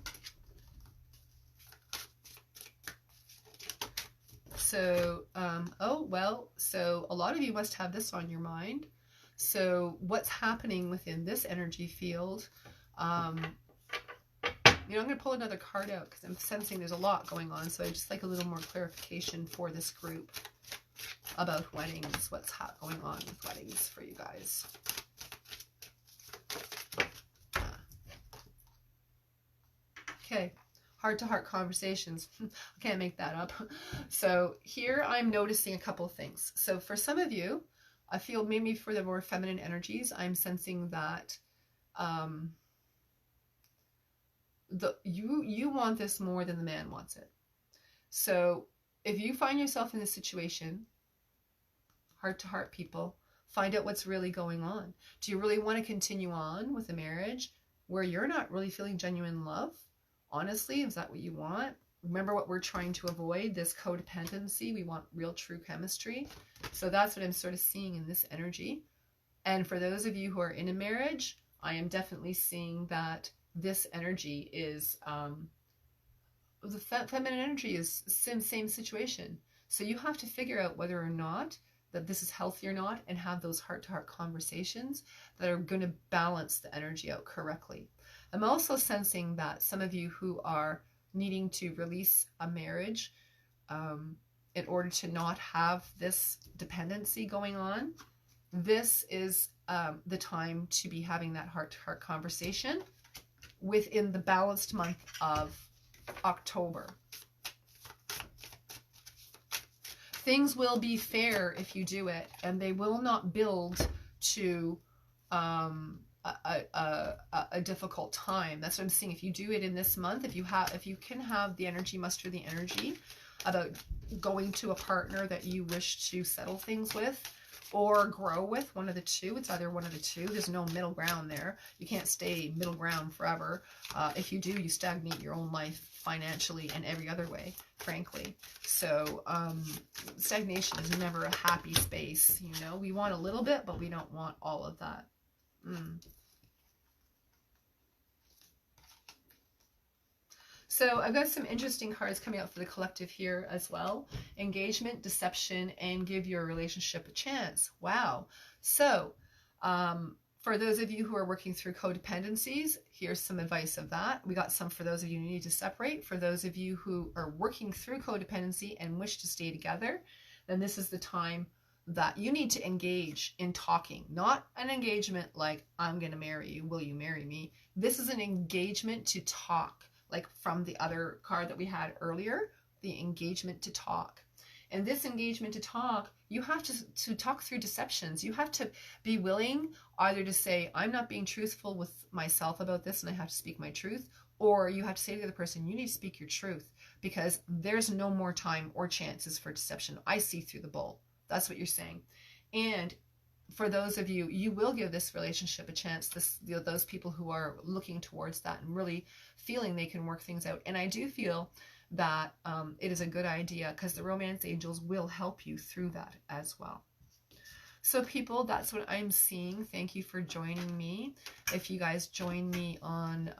So, so a lot of you must have this on your mind. So what's happening within this energy field? You know, I'm going to pull another card out because I'm sensing there's a lot going on. So I just like a little more clarification for this group about weddings. What's going on with weddings for you guys? Okay. Heart-to-heart conversations. I can't make that up. So here I'm noticing a couple of things. So for some of you, I feel maybe for the more feminine energies, I'm sensing that you want this more than the man wants it. So if you find yourself in this situation, heart-to-heart people, find out what's really going on. Do you really want to continue on with a marriage where you're not really feeling genuine love? Honestly, is that what you want? Remember what we're trying to avoid, this codependency. We want real true chemistry. So that's what I'm sort of seeing in this energy. And for those of you who are in a marriage, I am definitely seeing that this energy is, the feminine energy is same situation. So you have to figure out whether or not that this is healthy or not, and have those heart-to-heart conversations that are going to balance the energy out correctly. I'm also sensing that some of you who are needing to release a marriage in order to not have this dependency going on, this is the time to be having that heart-to-heart conversation within the balanced month of October. Things will be fair if you do it, and they will not build to a difficult time. That's what I'm seeing. If you do it in this month, if you can have the energy, muster the energy about going to a partner that you wish to settle things with or grow with, one of the two. It's either one of the two. There's no middle ground there. You can't stay middle ground forever. If you do, you stagnate your own life financially and every other way, frankly. So stagnation is never a happy space. You know, we want a little bit, but we don't want all of that. So I've got some interesting cards coming out for the collective here as well. Engagement, deception, and give your relationship a chance. Wow. So for those of you who are working through codependencies, here's some advice of that. We got some for those of you who need to separate. For those of you who are working through codependency and wish to stay together, then this is the time that you need to engage in talking. Not an engagement like, I'm going to marry you, will you marry me? This is an engagement to talk, like from the other card that we had earlier, the engagement to talk. And this engagement to talk, you have to talk through deceptions. You have to be willing either to say, I'm not being truthful with myself about this and I have to speak my truth, or you have to say to the other person, you need to speak your truth, because there's no more time or chances for deception. I see through the bull. That's what you're saying. And for those of you, you will give this relationship a chance, those people who are looking towards that and really feeling they can work things out. And I do feel that it is a good idea, because the romance angels will help you through that as well. So people, that's what I'm seeing. Thank you for joining me. If you guys join me on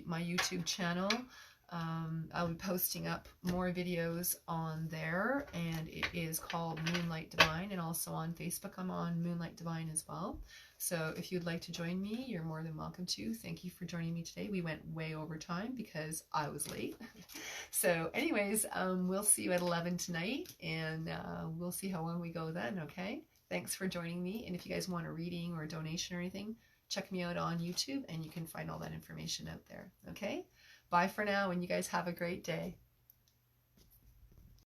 my YouTube channel, I'll be posting up more videos on there, and it is called Moonlight Divine, and also on Facebook I'm on Moonlight Divine as well. So if you'd like to join me, you're more than welcome to. Thank you for joining me today. We went way over time because I was late. So anyways, we'll see you at 11 tonight, and we'll see how long we go then, okay? Thanks for joining me, and if you guys want a reading or a donation or anything, check me out on YouTube, and you can find all that information out there, okay? Bye for now, and you guys have a great day.